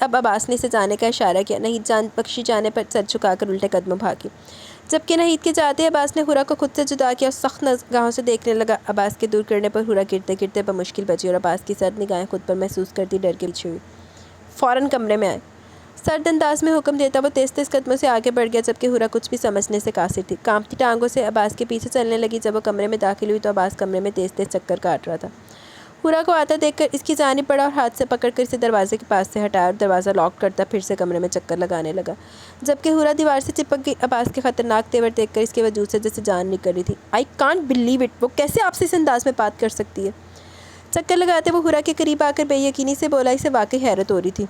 اب عباس نے اسے جانے کا اشارہ کیا۔ نہید جان بخشی جانے پر سر جھکا کر الٹے قدموں بھاگی، جبکہ نہید کے جاتے عباس نے حرا کو خود سے جدا کیا اور سخت نگاہوں سے دیکھنے لگا۔ عباس کے دور کرنے پر حرا گرتے گرتے بمشکل بچی اور عباس کی سرد نگاہیں خود پر محسوس کرتی ڈر کے پیچھے ہوئی۔ فوراً کمرے میں آئے، سرد انداز میں حکم دیتا وہ تیز تیز قدموں سے آگے بڑھ گیا، جبکہ حرا کچھ بھی سمجھنے سے قاصر تھی۔ کانپتی ٹانگوں سے عباس کے پیچھے چلنے لگی۔ جب وہ کمرے میں داخل ہوئی تو عباس کمرے میں تیز تیز چکر کاٹ رہا تھا۔ حرا کو آتا دیکھ کر اس کی جانب بڑھا اور ہاتھ سے پکڑ کر اسے دروازے کے پاس سے ہٹایا اور دروازہ لاک کرتا پھر سے کمرے میں چکر لگانے لگا، جبکہ حرا دیوار سے چپک گئی۔ عباس کے خطرناک تیور دیکھ کر اس کے وجود سے جیسے جان نکل رہی تھی۔ آئی کانٹ بلیو اٹ، وہ کیسے آپ سے اس انداز میں بات کر سکتی ہے؟ چکر لگاتے وہ حرا کے قریب آ کر بے یقینی سے بولا۔ اسے واقعی حیرت ہو رہی تھی۔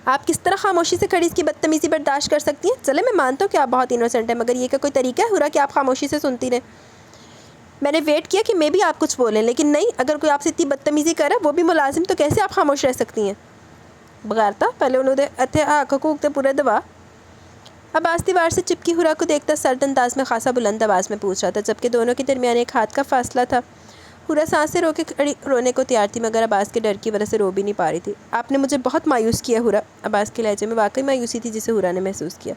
آپ کس طرح خاموشی سے کھڑی اس کی بدتمیزی برداشت کر سکتی ہیں؟ چلے میں مانتا ہوں کہ آپ بہت انوسنٹ ہیں، مگر یہ کہ کوئی طریقہ ہے حرا کہ آپ خاموشی سے سنتی رہیں؟ میں نے ویٹ کیا کہ میں بھی آپ کچھ بولیں، لیکن نہیں، اگر کوئی آپ سے اتنی بدتمیزی کر رہا ہے وہ بھی ملازم، تو کیسے آپ خاموش رہ سکتی ہیں؟ بغیرتا پہلے انہوں نے حقوق پورے دبا۔ عباس دیوار سے چپکی حرا کو دیکھتا سرد انداز میں خاصا بلند آواز میں پوچھ رہا تھا، جبکہ دونوں کے درمیان ایک ہاتھ کا فاصلہ تھا۔ حرا سانسیں رو کے کھڑی رونے کو تیار تھی، مگر عباس کے ڈر کی وجہ سے رو بھی نہیں پا رہی تھی۔ آپ نے مجھے بہت مایوس کیا حرا۔ عباس کے لہجے میں واقعی مایوسی تھی جسے حرا نے محسوس کیا۔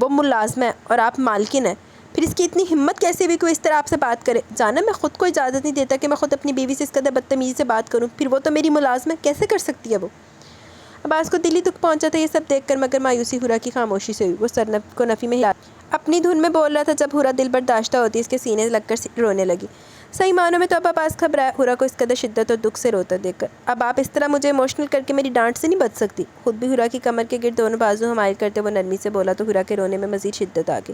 وہ ملازم ہے اور آپ مالکن ہیں، پھر اس کی اتنی ہمت کیسے ہوئی کوئی اس طرح آپ سے بات کرے؟ جانا میں خود کو اجازت نہیں دیتا کہ میں خود اپنی بیوی سے اس قدر بدتمیزی سے بات کروں، پھر وہ تو میری ملازم ہے، کیسے کر سکتی ہے وہ؟ عباس کو دلی دکھ پہنچا تھا یہ سب دیکھ کر، مگر مایوسی حرا کی خاموشی سے ہوئی۔ وہ سر کو نفی میں ہلا اپنی دھن میں بول رہا تھا۔ جب حرا دل برداشتہ ہوتی اس کے سینے لگ کر رونے لگی۔ صحیح معنوں میں تو اب عباس گھبرایا حرا کو اس قدر شدت اور دکھ سے روتا دیکھ کر۔ اب آپ اس طرح مجھے ایموشنل کر کے میری ڈانٹ سے نہیں بچ سکتی؟ خود بھی حرا کی کمر کے گرد دونوں بازو حمائل کرتے وہ نرمی سے بولا تو حرا کے رونے میں مزید شدت آ گئی۔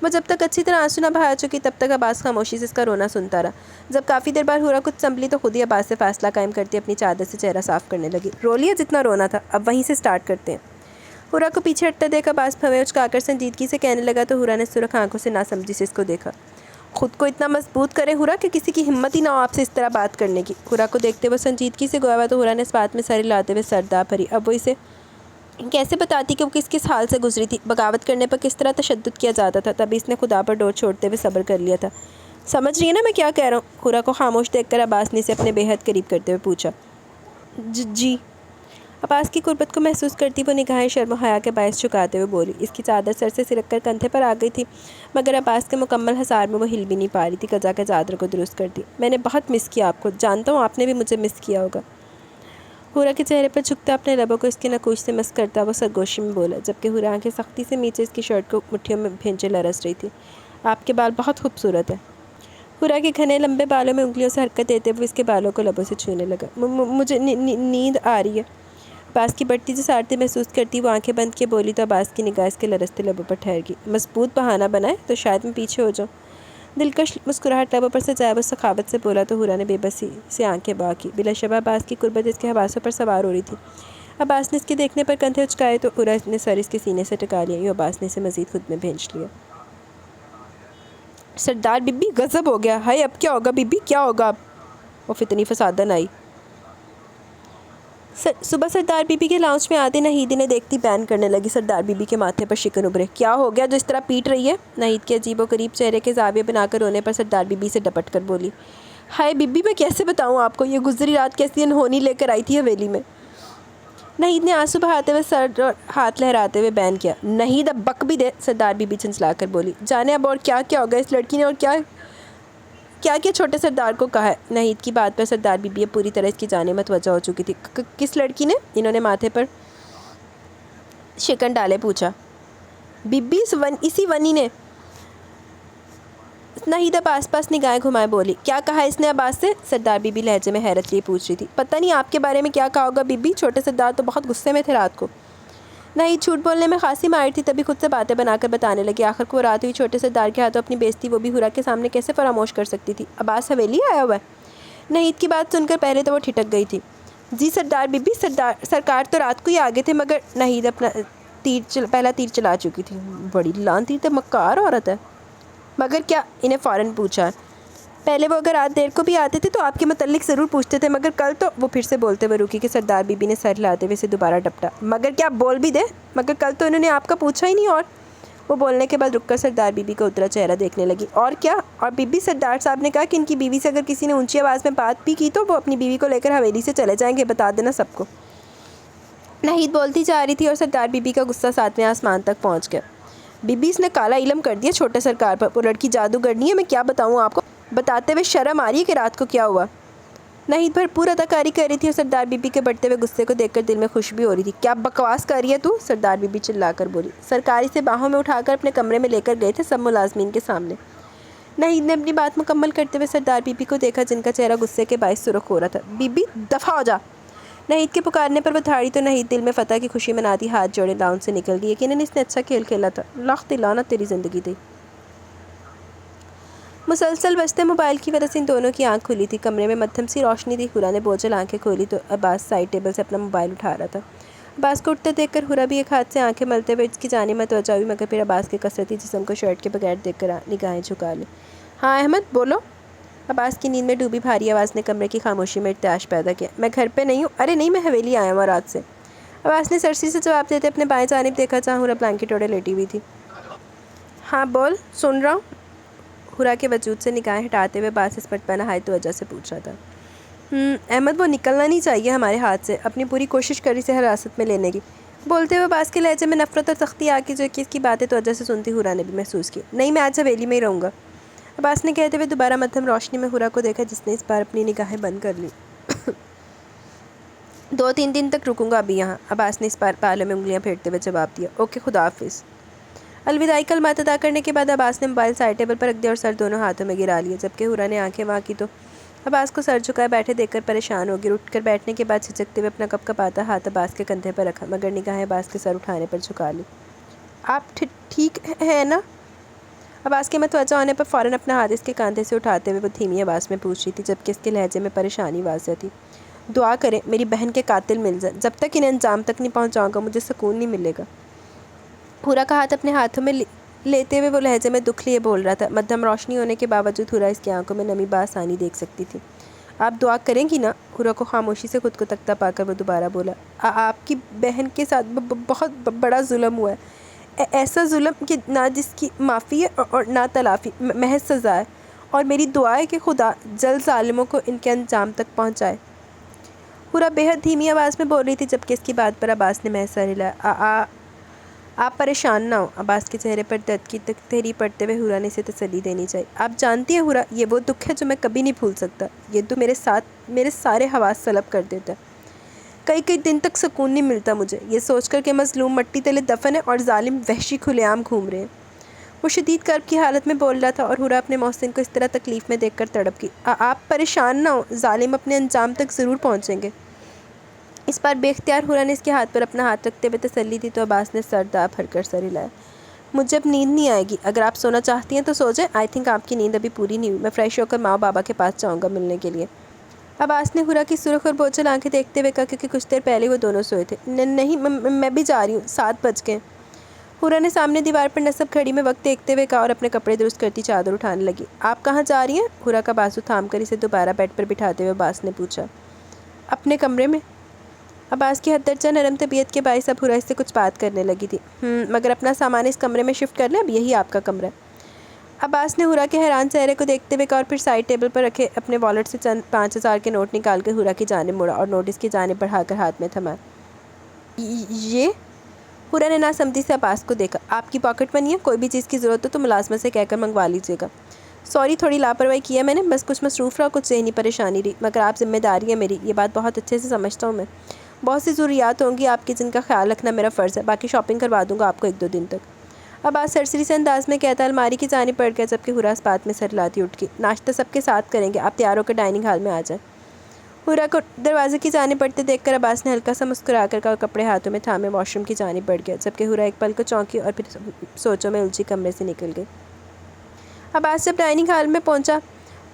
وہ جب تک اچھی طرح آنسو نہ بہا چکی تب تک عباس خاموشی سے اس کا رونا سنتا رہا۔ جب کافی دیر بعد حرا کچھ سنبھلی تو خود ہی عباس سے فاصلہ قائم کرتی اپنی چادر سے چہرہ صاف کرنے لگی۔ رو لیا جتنا رونا تھا، اب وہیں سے سٹارٹ کرتے ہیں۔ حرا کو پیچھے ہٹتا دیکھ عباس بھویں اچکا کر سنجیدگی سے کہنے لگا تو حرا نے سرخ آنکھوں سے ناسمجھی سے اس کو دیکھا۔ خود کو اتنا مضبوط کرے حرا کہ کسی کی ہمت ہی نہ ہو آپ سے اس طرح بات کرنے کی۔ حرا کو دیکھتے وہ سنجیدگی سے گوا تو حرا نے اس بات میں سر ہلاتے ہوئے سرداب بھری۔ اب وہ اسے کیسے بتاتی کہ وہ کس کس حال سے گزری تھی، بغاوت کرنے پر کس طرح تشدد کیا جاتا تھا؟ تبھی اس نے خدا پر ڈور چھوڑتے ہوئے صبر کر لیا تھا۔ سمجھ رہی ہے نا میں کیا کہہ رہا ہوں؟ حرا کو خاموش دیکھ کر عباس نے اسے اپنے بے حد قریب کرتے ہوئے پوچھا۔ جی۔ عباس کی قربت کو محسوس کرتی وہ نگاہیں شرم و حیا کے باعث جھکاتے ہوئے بولی۔ اس کی چادر سر سے سرک کر کندھے پر آ گئی تھی، مگر عباس کے مکمل حصار میں وہ ہل بھی نہیں پا رہی تھی۔ قضا کے چادر کو درست کرتی۔ میں نے بہت مس کیا آپ کو، جانتا ہوں آپ نے بھی مجھے مس کیا ہوگا۔ حرا کے چہرے پر جھکتا اپنے لبوں کو اس کے نکوش سے مس کرتا وہ سرگوشی میں بولا، جبکہ حرا آنکھیں سختی سے نیچے اس کی شرٹ کو مٹھیوں میں بھینچے لرز رہی تھی۔ آپ کے بال بہت خوبصورت ہیں۔ حرا کے گھنے لمبے بالوں میں انگلیوں سے حرکت دیتے ہوئے اس کے بالوں کو لبوں سے چھونے لگا۔ مجھے نیند آ رہی ہے۔ عباس کی بڑھتی جسارتیں محسوس کرتی وہ آنکھیں بند کیے بولی تو عباس کی نگاہ اس کے لرزتے لبوں پر ٹھہر گئی۔ مضبوط بہانہ بنائے تو شاید میں پیچھے ہو جاؤں۔ دلکش مسکراہٹ لبوں پر سجائے وہ سخاوت سے بولا تو حرا نے بے بسی سے آنکھیں بہا کی۔ بلا شبہ عباس کی قربت اس کے حواسوں پر سوار ہو رہی تھی۔ عباس نے اس کے دیکھنے پر کندھے اچکائے تو حرا نے سر اس کے سینے سے ٹکا لیا، یوں عباس نے اسے مزید خود میں بھینچ لیا۔ سردار بی بی غضب ہو گیا۔ ہائے اب کیا ہوگا بی بی، کیا ہوگا اب؟ وہ فتنی فسادن آئی۔ صبح سردار بی بی کے لاؤنج میں آتے نہید نے دیکھتی بیان کرنے لگی۔ سردار بی بی کے ماتھے پر شکن ابھرے۔ کیا ہو گیا جو اس طرح پیٹ رہی ہے؟ نہید کے عجیب و غریب چہرے کے زاویے بنا کر رونے پر سردار بی بی سے ڈپٹ کر بولی۔ ہائے بی بی میں کیسے بتاؤں آپ کو، یہ گزری رات کیسی انہونی لے کر آئی تھی حویلی میں۔ نہید نے آنسو بہاتے ہوئے سر اور ہاتھ لہراتے ہوئے بیان کیا۔ نہید اب بک بھی دے، سردار بی بی چنچلا کر بولی۔ جانے اب اور کیا کیا ہوگا اس لڑکی نے اور کیا چھوٹے سردار کو کہا ہے؟ نہید کی بات پر سردار بی بی اب پوری طرح اس کی جانب متوجہ ہو چکی تھی۔ کس لڑکی نے؟ انہوں نے ماتھے پر شکن ڈالے پوچھا۔ بی بی اسی ونی نے۔ نہید اب آس پاس نگاہیں گھمائے بولی۔ کیا کہا اس نے عباس سے؟ سردار بی بی لہجے میں حیرت لیے پوچھ رہی تھی۔ پتہ نہیں آپ کے بارے میں کیا کہا ہوگا بی بی، چھوٹے سردار تو بہت غصے میں تھے رات کو۔ نہید جھوٹ بولنے میں خاصی ماہر تھی، تبھی خود سے باتیں بنا کر بتانے لگی۔ آخر کو رات ہوئی چھوٹے سردار کے ہاتھوں اپنی بےزتی وہ بھی حرا کے سامنے کیسے فراموش کر سکتی تھی؟ عباس حویلی آیا ہوا ہے؟ نہید کی بات سن کر پہلے تو وہ ٹھٹک گئی تھی۔ جی سردار بی بی، سرکار تو رات کو ہی آگے تھے، مگر نہید اپنا پہلا تیر چلا چکی تھی۔ بڑی لانتی تے مکار عورت ہے۔ مگر کیا؟ انہیں فوراً پوچھا۔ پہلے وہ اگر رات دیر کو بھی آتے تھے تو آپ کے متعلق ضرور پوچھتے تھے، مگر کل تو وہ پھر سے بولتے ہوئے رکی کہ سردار بی بی نے سر ہلاتے ہوئے اسے دوبارہ ڈپٹا۔ مگر کیا بول بھی دے، مگر کل تو انہوں نے آپ کا پوچھا ہی نہیں۔ اور وہ بولنے کے بعد رک کر سردار بی بی کا اترا چہرہ دیکھنے لگی۔ اور کیا؟ اور بی بی سردار صاحب نے کہا کہ ان کی بیوی سے اگر کسی نے اونچی آواز میں بات بھی کی تو وہ اپنی بیوی کو لے کر حویلی سے چلے جائیں گے، بتا دینا سب کو۔ نہید بولتی جا رہی تھی اور سردار بی بی کا غصہ 7ویں آسمان تک پہنچ گیا۔ بی بی اس نے کالا علم کر دیا چھوٹے سرکار پر، وہ لڑکی جادوگرنی ہے، میں کیا بتاؤں آپ کو، بتاتے ہوئے شرم آ رہی ہے کہ رات کو کیا ہوا۔ نہید بھرپور اداکاری کر رہی تھی اور سردار بی بی کے بڑھتے ہوئے غصے کو دیکھ کر دل میں خوش بھی ہو رہی تھی۔ کیا بکواس کر رہی ہے تو؟ سردار بی بی چلا کر بولی۔ سرکاری سے باہوں میں اٹھا کر اپنے کمرے میں لے کر گئے تھے سب ملازمین کے سامنے۔ نہید نے اپنی بات مکمل کرتے ہوئے سردار بی بی کو دیکھا جن کا چہرہ غصے کے باعث سرخ ہو رہا تھا۔ بی بی دفع ہو جا! نہید کے پکارنے پر وہ دھاڑی تو نہید دل میں فتح کی خوشی مناتی ہاتھ جوڑے لاؤن سے نکل گئی۔ یقیناً اس نے اچھا کھیل کھیلا تھا۔ لاکھ لعنت تیری زندگی دی۔ مسلسل بجتے موبائل کی وجہ سے ان دونوں کی آنکھ کھلی تھی۔ کمرے میں مدھم سی روشنی تھی۔ ہورا نے بوجھل آنکھیں کھولی تو عباس سائڈ ٹیبل سے اپنا موبائل اٹھا رہا تھا۔ عباس کو اٹھتے دیکھ کر ہورا بھی ایک ہاتھ سے آنکھیں ملتے ہوئے اس کی جانب متوجہ ہوئی، مگر پھر عباس کے کثرتی جسم کو شرٹ کے بغیر دیکھ کر نگاہیں جھکا لی۔ ہاں احمد بولو۔ عباس کی نیند میں ڈوبی بھاری آواز نے کمرے کی خاموشی میں ارتعاش پیدا کیا۔ میں گھر پہ نہیں ہوں۔ ارے نہیں، میں حویلی آیا ہوں رات سے۔ عباس نے سرسری سے جواب دیتے اپنے بائیں جانب دیکھا جہاں ہورا بلینکٹ اوڑھے لیٹی ہوئی تھی۔ ہاں بول، سن رہا ہوں۔ ہورا کے وجود سے نگاہیں ہٹاتے ہوئے عباس اس مرتبہ نہایت توجہ سے پوچھ رہا تھا۔ احمد وہ نکلنا نہیں چاہیے ہمارے ہاتھ سے، اپنی پوری کوشش کری اسے حراست میں لینے کی۔ بولتے ہوئے عباس کے لہجے میں نفرت اور سختی آ کے جو کہ اس کی باتیں توجہ سے سنتی ہورا نے بھی محسوس کی۔ نہیں، میں آج حویلی میں ہی رہوں گا، عباس نے کہتے ہوئے دوبارہ مدھم روشنی میں ہورا کو دیکھا جس نے اس بار اپنی نگاہیں بند کر لی۔ 2-3 دن تک رکوں گا ابھی یہاں، عباس نے اس بار بالوں میں انگلیاں پھیرتے ہوئے جواب دیا۔ اوکے، خدا حافظ۔ الوداعی کلمات ادا کرنے کے بعد عباس نے موبائل سائڈ ٹیبل پر رکھ دیا اور سر دونوں ہاتھوں میں گرا لیا۔ جبکہ ہورا نے آنکھیں وہاں کی تو عباس کو سر جھکائے بیٹھے دیکھ کر پریشان ہو گئی۔ اٹھ کر بیٹھنے کے بعد جھجکتے ہوئے اپنا کپ کپاتا ہاتھ عباس کے کندھے پر رکھا، مگر نگاہیں عباس کے سر اٹھانے پر جھکا لی۔ آپ ٹھیک ہیں نا؟ عباس کے متوجہ ہونے پر فوراً اپنا ہاتھ اس کے کاندھے سے اٹھاتے ہوئے وہ دھیمی آواز میں پوچھ رہی تھی، جبکہ اس کے لہجے میں پریشانی واضح تھی۔ دعا کریں میری بہن کے قاتل مل جائیں، جب تک انہیں انجام تک نہیں پہنچاؤں گا مجھے سکون نہیں ملے گا۔ ہورا کا ہاتھ اپنے ہاتھوں میں لیتے ہوئے وہ لہجے میں دکھ لیے بول رہا تھا۔ مدھم روشنی ہونے کے باوجود ہورا اس کی آنکھوں میں نمی بآسانی دیکھ سکتی تھی۔ آپ دعا کریں گی نا؟ ہورا کو خاموشی سے خود کو تکتا پا کر وہ دوبارہ بولا۔ آپ کی بہن کے ساتھ بہت بڑا ظلم ہوا ہے، ایسا ظلم کہ نہ جس کی معافی ہے اور نہ تلافی، محض سزا ہے، اور میری دعا ہے کہ خدا جلد ظالموں کو ان کے انجام تک پہنچائے۔ ہورا بے حد دھیمی آواز میں بول رہی تھی، جبکہ اس کی بات پر عباس نے محض سر ہلایا۔ آپ پریشان نہ ہوں، عباس کے چہرے پر درد کی تہری پڑتے ہوئے ہورا نے اسے تسلی دینی چاہیے۔ آپ جانتی ہیں ہورا، یہ وہ دکھ ہے جو میں کبھی نہیں بھول سکتا۔ یہ دکھ میرے سارے حواس سلب کر دیتا ہے۔ کئی دن تک سکون نہیں ملتا مجھے، یہ سوچ کر کہ مظلوم مٹی تلے دفن ہے اور ظالم وحشی کھلے عام گھوم رہے ہیں۔ وہ شدید کرب کی حالت میں بول رہا تھا اور ہورا اپنے محسن کو اس طرح تکلیف میں دیکھ کر تڑپ گئی۔ آپ پریشان نہ ہوں، ظالم اپنے انجام تک ضرور پہنچیں گے۔ اس بار بے اختیار ہورا نے اس کے ہاتھ پر اپنا ہاتھ رکھتے ہوئے تسلی دی تو عباس نے سر داپ بھر کر سر ہلایا۔ مجھے اب نیند نہیں آئے گی، اگر آپ سونا چاہتی ہیں تو سو جائیں۔ آئی تھنک آپ کی نیند ابھی پوری نہیں ہوئی، میں فریش ہو کر ماں و بابا کے پاس جاؤں گا ملنے کے لیے۔ عباس نے ہورا کی سرخ اور بوجھل آنکھیں دیکھتے ہوئے کہا، کیونکہ کچھ دیر پہلے وہ دونوں سوئے تھے۔ نہیں، میں بھی جا رہی ہوں، 7 بج گئے۔ ہورا نے سامنے دیوار پر نصب گھڑی میں وقت دیکھتے ہوئے کہا اور اپنے کپڑے درست کرتی چادر اٹھانے لگی۔ آپ کہاں جا رہی ہیں؟ ہورا کا بازو تھام کر اسے دوبارہ بیڈ پر بٹھاتے ہوئے عباس نے پوچھا۔ اپنے کمرے میں۔ عباس کی حد درجہ نرم طبیعت کے باعث اب ہورا اس سے کچھ بات کرنے لگی تھی۔ مگر اپنا سامان اس کمرے میں شفٹ کر لیں، اب یہی آپ کا کمرہ ہے۔ عباس نے ہورا کے حیران چہرے کو دیکھتے ہوئے کہا اور پھر سائڈ ٹیبل پر رکھے اپنے والیٹ سے چند 5000 کے نوٹ نکال کر ہورا کی جانب مڑا اور نوٹ اس کی جانب بڑھا کر ہاتھ میں تھما۔ یہ؟ ہورا نے ناسمجھی سے عباس کو دیکھا۔ آپ کی پاکٹ منی ہے، کوئی بھی چیز کی ضرورت ہو تو ملازمت سے کہہ کر منگوا لیجیے گا۔ سوری، تھوڑی لاپرواہی کی ہے میں نے، بس کچھ مصروف رہا، کچھ ذہنی پریشانی رہی، مگر آپ ذمہ داری ہے میری، یہ بات بہت اچھے سے سمجھتا ہوں میں۔ بہت سی ضروریات ہوں گی آپ کی جن کا خیال رکھنا میرا فرض ہے، باقی شاپنگ کروا دوں گا آپ کو 1-2 دن تک۔ عباس سرسری سے انداز میں کہتا الماری کی جانب بڑھ گیا، جبکہ ہورا اس بات میں سر ہلاتی اٹھ گئی۔ ناشتہ سب کے ساتھ کریں گے، آپ تیار ہو کر ڈائننگ ہال میں آ جائیں۔ ہورا کو دروازے کی جانب بڑھتے دیکھ کر عباس نے ہلکا سا مسکرا کر کہا اور کپڑے ہاتھوں میں تھامے واش روم کی جانب بڑھ گیا، جبکہ ہورا ایک پل کو چونکی اور پھر سوچوں میں الجھی کمرے سے نکل گئی۔ عباس جب ڈائننگ ہال میں پہنچا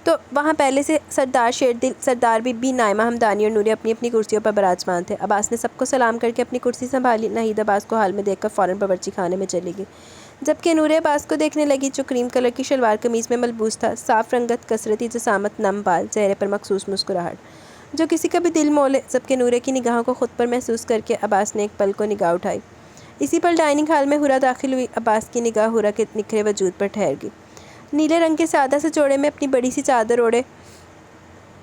تو وہاں پہلے سے سردار شیردل، سردار بی بی، نائمہ ہمدانی اور نوری اپنی اپنی کرسیوں پر براجمان تھے۔ عباس نے سب کو سلام کر کے اپنی کرسی سنبھالی۔ نہید عباس کو ہال میں دیکھ کر فوراً باورچی خانے میں چلی گئی، جبکہ نوری عباس کو دیکھنے لگی جو کریم کلر کی شلوار قمیض میں ملبوس تھا، صاف رنگت، کثرتی جسامت، نم بال، چہرے پر مخصوص مسکراہٹ جو کسی کا بھی دل مولے۔ جبکہ نوری کی نگاہوں کو خود پر محسوس کر کے عباس نے ایک پل کو نگاہ اٹھائی۔ اسی پل ڈائننگ ہال میں ہورا داخل ہوئی۔ عباس کی نگاہ ہورا کے نکھرے وجود پر ٹھہر گئی۔ نیلے رنگ کے سادہ سے جوڑے میں اپنی بڑی سی چادر اوڑھے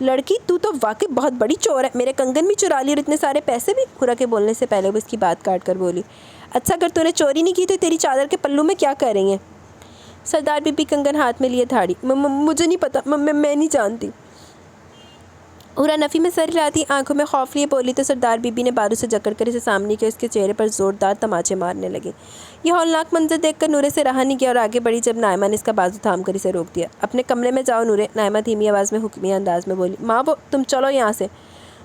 لڑکی تو واقعی بہت بڑی چور ہے، میرے کنگن بھی چرا لی اور اتنے سارے پیسے بھی۔ ہورا کے بولنے سے پہلے وہ اس کی بات کاٹ کر بولی، اچھا اگر تو نے چوری نہیں کی تو تیری چادر کے پلوں میں کیا کر رہی ہیں؟ سردار بی بی کنگن ہاتھ میں لیے دھاڑی، مجھے نہیں پتا، میں نہیں جانتی۔ ہورا نفی میں سر ہلاتی آنکھوں میں خوف لیے بولی تو سردار بی بی نے بارو سے جکڑ کر اسے سامنے کے اس کے چہرے پر زوردار تماچے مارنے لگے۔ یہ ہولناک منظر دیکھ کر نورے سے رہا نہیں گیا اور آگے بڑھی جب نائمہ نے اس کا بازو تھام کر اسے روک دیا۔ اپنے کمرے میں جاؤ نورے، نائمہ دھیمی آواز میں حکمیہ انداز میں بولی۔ ماں وہ تم چلو یہاں سے۔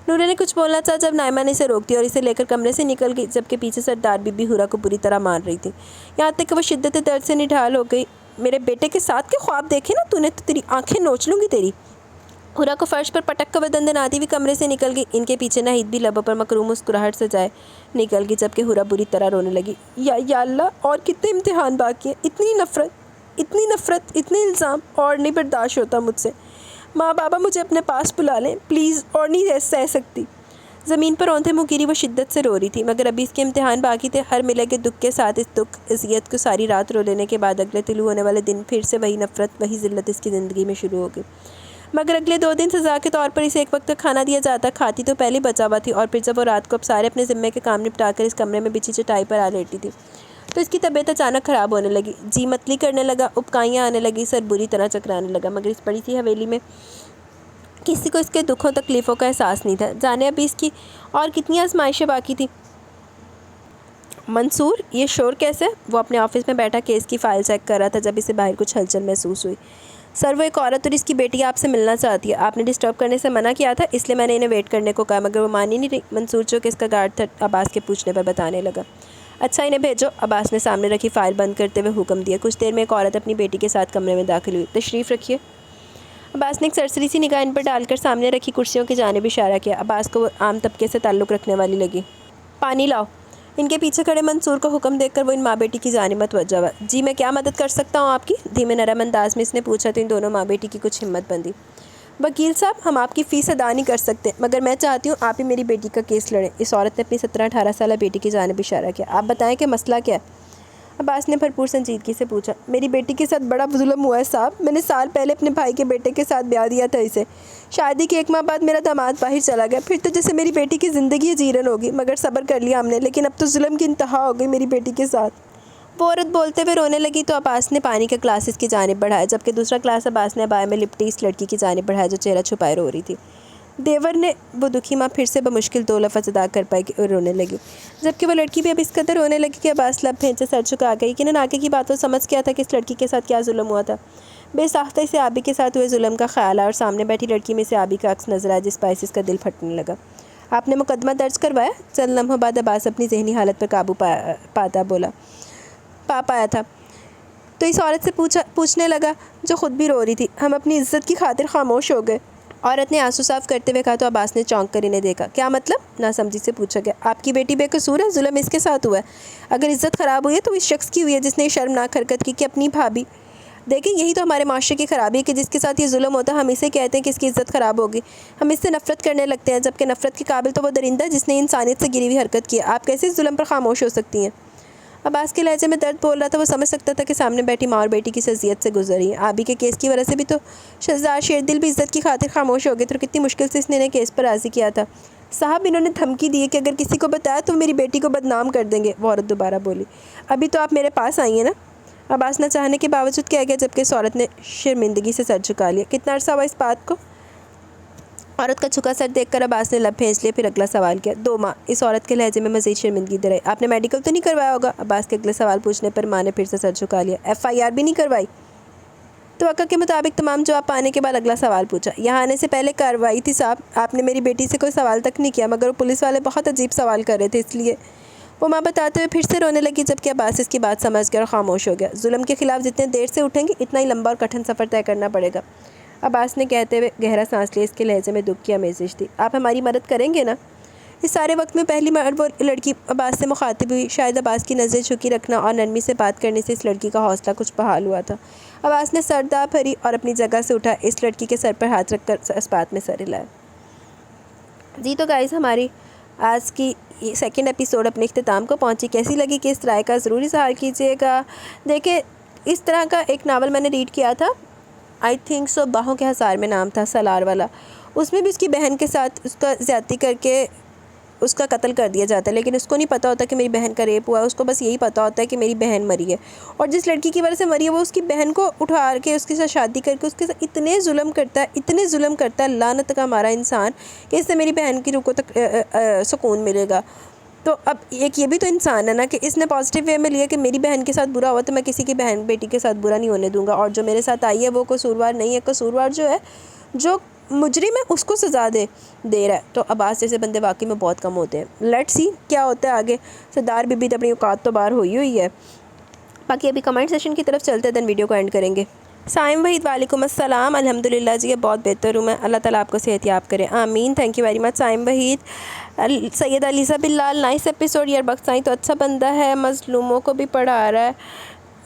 نورے نے کچھ بولنا چاہا جب نائمہ نے اسے روک دیا اور اسے لے کر کمرے سے نکل گئی، جبکہ پیچھے سردار بی بی ہورا کو بری طرح مار رہی تھی، یہاں تک کہ وہ شدت درد سے نڈھال ہو گئی۔ میرے بیٹے کے ساتھ کے خواب دیکھے نا تو نے، تو تیری آنکھیں نوچ لوں گی تیری۔ ہورا کو فرش پر پٹک کر دندناتی ہوئی کمرے سے نکل گئی۔ ان کے پیچھے ناہید بھی لبوں پر مکروم مسکراہٹ سجائے نکل گئی، جبکہ ہورا بری طرح رونے لگی۔ یا اللہ، اور کتنے امتحان باقی ہیں، اتنی نفرت، اتنے الزام، اور نہیں برداشت ہوتا مجھ سے۔ ماں بابا مجھے اپنے پاس بلا لیں پلیز، اور نہیں سہ سکتی۔ زمین پر اوندھے منہ گری وہ شدت سے رو رہی تھی، مگر ابھی اس کے امتحان باقی تھے۔ ہر ملے کے دکھ کے ساتھ اس دکھ اذیت کو ساری رات رو لینے کے بعد اگلے طلوع ہونے والے دن پھر سے وہی نفرت، وہی ذلت اس کی زندگی میں شروع ہو گئی۔ مگر اگلے 2 دن سزا کے طور پر اسے ایک وقت تک کھانا دیا جاتا، کھاتی تو پہلے بچا ہوا تھی، اور پھر جب وہ رات کو اب سارے اپنے ذمے کے کام نپٹا کر اس کمرے میں بچھی چٹائی پر آ لیٹی تھی تو اس کی طبیعت اچانک خراب ہونے لگی، جی متلی کرنے لگا، ابکائیاں آنے لگی، سر بری طرح چکرانے لگا۔ مگر اس بڑی سی حویلی میں کسی کو اس کے دکھوں تکلیفوں کا احساس نہیں تھا، جانے ابھی اس کی اور کتنی آزمائشیں باقی تھیں۔ منصور، یہ شور کیسے؟ وہ اپنے آفس میں بیٹھا کیس کی فائل چیک کر رہا تھا جب اسے باہر کچھ ہلچل محسوس ہوئی۔ سر، وہ ایک عورت اور اس کی بیٹی آپ سے ملنا چاہتی ہے، آپ نے ڈسٹرب کرنے سے منع کیا تھا، اس لیے میں نے انہیں ویٹ کرنے کو کہا، مگر وہ مان ہی نہیں رہی۔ منصور جو کہ اس کا گارڈ تھا عباس کے پوچھنے پر بتانے لگا۔ اچھا انہیں بھیجو، عباس نے سامنے رکھی فائل بند کرتے ہوئے حکم دیا۔ کچھ دیر میں ایک عورت اپنی بیٹی کے ساتھ کمرے میں داخل ہوئی۔ تشریف رکھیے۔ عباس نے ایک سرسری سی نگاہ ان پر ڈال کر سامنے رکھی کرسیوں کی جانب اشارہ کیا۔ عباس کو وہ عام طبقے سے تعلق رکھنے والی لگی۔ پانی لاؤ۔ ان کے پیچھے کھڑے منصور کو حکم دے کر وہ ان ماں بیٹی کی جانب متوجہ ہوا۔ جی میں کیا مدد کر سکتا ہوں آپ کی؟ دھیمے نرم انداز میں اس نے پوچھا تو ان دونوں ماں بیٹی کی کچھ ہمت بندھی۔ وکیل صاحب، ہم آپ کی فیس ادا نہیں کر سکتے، مگر میں چاہتی ہوں آپ ہی میری بیٹی کا کیس لڑیں۔ اس عورت نے اپنی 17-18 سالہ بیٹی کی جانب اشارہ کیا۔ آپ بتائیں کہ مسئلہ کیا ہے؟ عباس نے بھرپور سنجیدگی سے پوچھا۔ میری بیٹی کے ساتھ بڑا ظلم ہوا ہے صاحب، میں نے سال پہلے اپنے بھائی کے بیٹے کے ساتھ بیاہ دیا تھا اسے، شادی کے 1 ماہ بعد میرا داماد باہر چلا گیا، پھر تو جیسے میری بیٹی کی زندگی جیرن ہوگی، مگر صبر کر لیا ہم نے، لیکن اب تو ظلم کی انتہا ہو گئی میری بیٹی کے ساتھ۔ وہ عورت بولتے ہوئے رونے لگی تو عباس نے پانی کا گلاس اس کی جانب بڑھایا، جبکہ دوسرا گلاس عباس نے ابائے میں لپٹی اس لڑکی کی جانب بڑھایا جو چہرہ چھپائے رو رہی تھی۔ دیور نے، وہ دکھی ماں پھر سے بمشکل 2 لفظ ادا کر پائی اور رونے لگی، جبکہ وہ لڑکی بھی اب اس قدر رونے لگی کہ عباس لب بھینچے سر جھکا گئی کہ آگے کی باتوں سمجھ کیا تھا کہ اس لڑکی کے ساتھ کیا ظلم ہوا تھا۔ بے ساختہ اسے آبی کے ساتھ ہوئے ظلم کا خیال آیا اور سامنے بیٹھی لڑکی میں سے آبی کا عکس نظر آیا جس باعث اس کا دل پھٹنے لگا۔ آپ نے مقدمہ درج کروایا؟ چند لمحوں بعد عباس اپنی ذہنی حالت پر قابو پایا تھا تو اس عورت سے پوچھنے لگا جو خود بھی رو رہی تھی۔ ہم اپنی عزت کی خاطر خاموش ہو گئے، عورت نے آنسو صاف کرتے ہوئے کہا تو عباس نے چونک کر انہیں دیکھا۔ کیا مطلب؟ ناسمجھی سے پوچھا گیا۔ آپ کی بیٹی بے قصور ہے، ظلم اس کے ساتھ ہوا ہے، اگر عزت خراب ہوئی ہے تو اس شخص کی ہوئی ہے جس نے یہ شرمناک حرکت کی کہ اپنی بھابھی، دیکھیں یہی تو ہمارے معاشرے کی خرابی ہے کہ جس کے ساتھ یہ ظلم ہوتا ہے ہم اسے کہتے ہیں کہ اس کی عزت خراب ہوگی، ہم اس سے نفرت کرنے لگتے ہیں، جبکہ نفرت کے قابل تو وہ درندہ ہے جس نے انسانیت سے گری ہوئی حرکت کی ہے، آپ کیسے اس ظلم پر خاموش ہو سکتی ہیں؟ عباس کے لہجے میں درد بول رہا تھا، وہ سمجھ سکتا تھا کہ سامنے بیٹھی ماں اور بیٹی کی اذیت سے گزر رہی ہیں۔ آبی کے کیس کی وجہ سے بھی تو شہزاد شیردل بھی عزت کی خاطر خاموش ہو گئے تھے اور کتنی مشکل سے اس نے انہیں کیس پر راضی کیا تھا۔ صاحب انہوں نے دھمکی دی ہے کہ اگر کسی کو بتایا تو میری بیٹی کو بدنام کر دیں گے، وہ عورت دوبارہ بولی۔ ابھی تو آپ میرے پاس آئی ہیں نا؟ عباس نہ چاہنے کے باوجود کہہ گیا، جبکہ اس عورت نے شرمندگی سے سر جھکا لیا۔ کتنا عرصہ ہوا اس بات کو؟ عورت کا جھکا سر دیکھ کر عباس نے لب بھینچ لیے، پھر اگلا سوال کیا۔ 2 ماہ۔ اس عورت کے لہجے میں مزید شرمندگی در آئی۔ آپ نے میڈیکل تو نہیں کروایا ہوگا؟ عباس کے اگلے سوال پوچھنے پر ماں نے پھر سے سر جھکا لیا۔ FIR بھی نہیں کروائی؟ توقع کے مطابق تمام جواب پانے کے بعد اگلا سوال پوچھا۔ یہاں آنے سے پہلے کارروائی تھی صاحب، آپ نے میری بیٹی سے کوئی سوال تک نہیں کیا، مگر وہ پولیس والے بہت عجیب سوال کر رہے تھے، اس لیے وہ ماں بتاتے ہوئے پھر سے رونے لگی، جبکہ عباس اس کی بات سمجھ گیا اور خاموش ہو گیا۔ ظلم کے خلاف جتنے دیر سے اٹھیں گے اتنا ہی لمبا اور کٹھن سفر طے کرنا پڑے گا، عباس نے کہتے ہوئے گہرا سانس لیا۔ اس کے لہجے میں دکھ کی آمیزش تھی۔ آپ ہماری مدد کریں گے نا؟ اس سارے وقت میں پہلی بار وہ لڑکی عباس سے مخاطب ہوئی، شاید عباس کی نظریں جھکی رکھنا اور نرمی سے بات کرنے سے اس لڑکی کا حوصلہ کچھ بحال ہوا تھا۔ عباس نے سر داہ بھری اور اپنی جگہ سے اٹھا، اس لڑکی کے سر پر ہاتھ رکھ کر اس بات میں سر ہلایا۔ جی تو گائز، ہماری آج کی 2nd ایپیسوڈ اپنے اختتام کو پہنچی۔ کیسی لگی کہ اس رائے کا ضرور اظہار کیجیے گا۔ دیکھیں، اس طرح کا ایک ناول میں نے ریڈ کیا تھا، آئی تھنک سو باہوں کے ہزار میں نام تھا، سالار والا، اس میں بھی اس کی بہن کے ساتھ اس کا زیادتی کر کے اس کا قتل کر دیا جاتا ہے، لیکن اس کو نہیں پتہ ہوتا کہ میری بہن کا ریپ ہوا ہے، اس کو بس یہی پتہ ہوتا ہے کہ میری بہن مری ہے، اور جس لڑکی کی وجہ سے مری ہے وہ اس کی بہن کو اٹھا کے اس کے ساتھ شادی کر کے اس کے ساتھ اتنے ظلم کرتا ہے لعنت کا ہمارا انسان، کہ اس سے میری بہن کی روح کو تک سکون ملے گا۔ تو اب ایک یہ بھی تو انسان ہے نا کہ اس نے پازیٹیو وے میں لیا کہ میری بہن کے ساتھ برا ہوا تو میں کسی کی بہن بیٹی کے ساتھ برا نہیں ہونے دوں گا، اور جو میرے ساتھ آئی ہے وہ قصوروار نہیں ہے، قصوروار جو ہے جو مجرم ہے اس کو سزا دے رہا ہے۔ تو عباس جیسے بندے واقعی میں بہت کم ہوتے ہیں۔ لیٹس سی کیا ہوتا ہے آگے۔ سردار بی بی تو اپنی اوقات تو باہر ہوئی ہے۔ باقی ابھی کمنٹ سیشن کی طرف چلتے ہیں، دین ویڈیو کو اینڈ کریں گے۔ سائم وحید وعلیکم السلام، الحمدللہ جی بہت بہتر ہوں میں، اللہ تعالیٰ آپ کو صحت یاب کرے، آمین، thank you very much Saim Waheed. Syed Aliza Bilal nice episode, یار بخشائیں تو اچھا بندہ ہے، مظلوموں کو بھی پڑھا رہا ہے،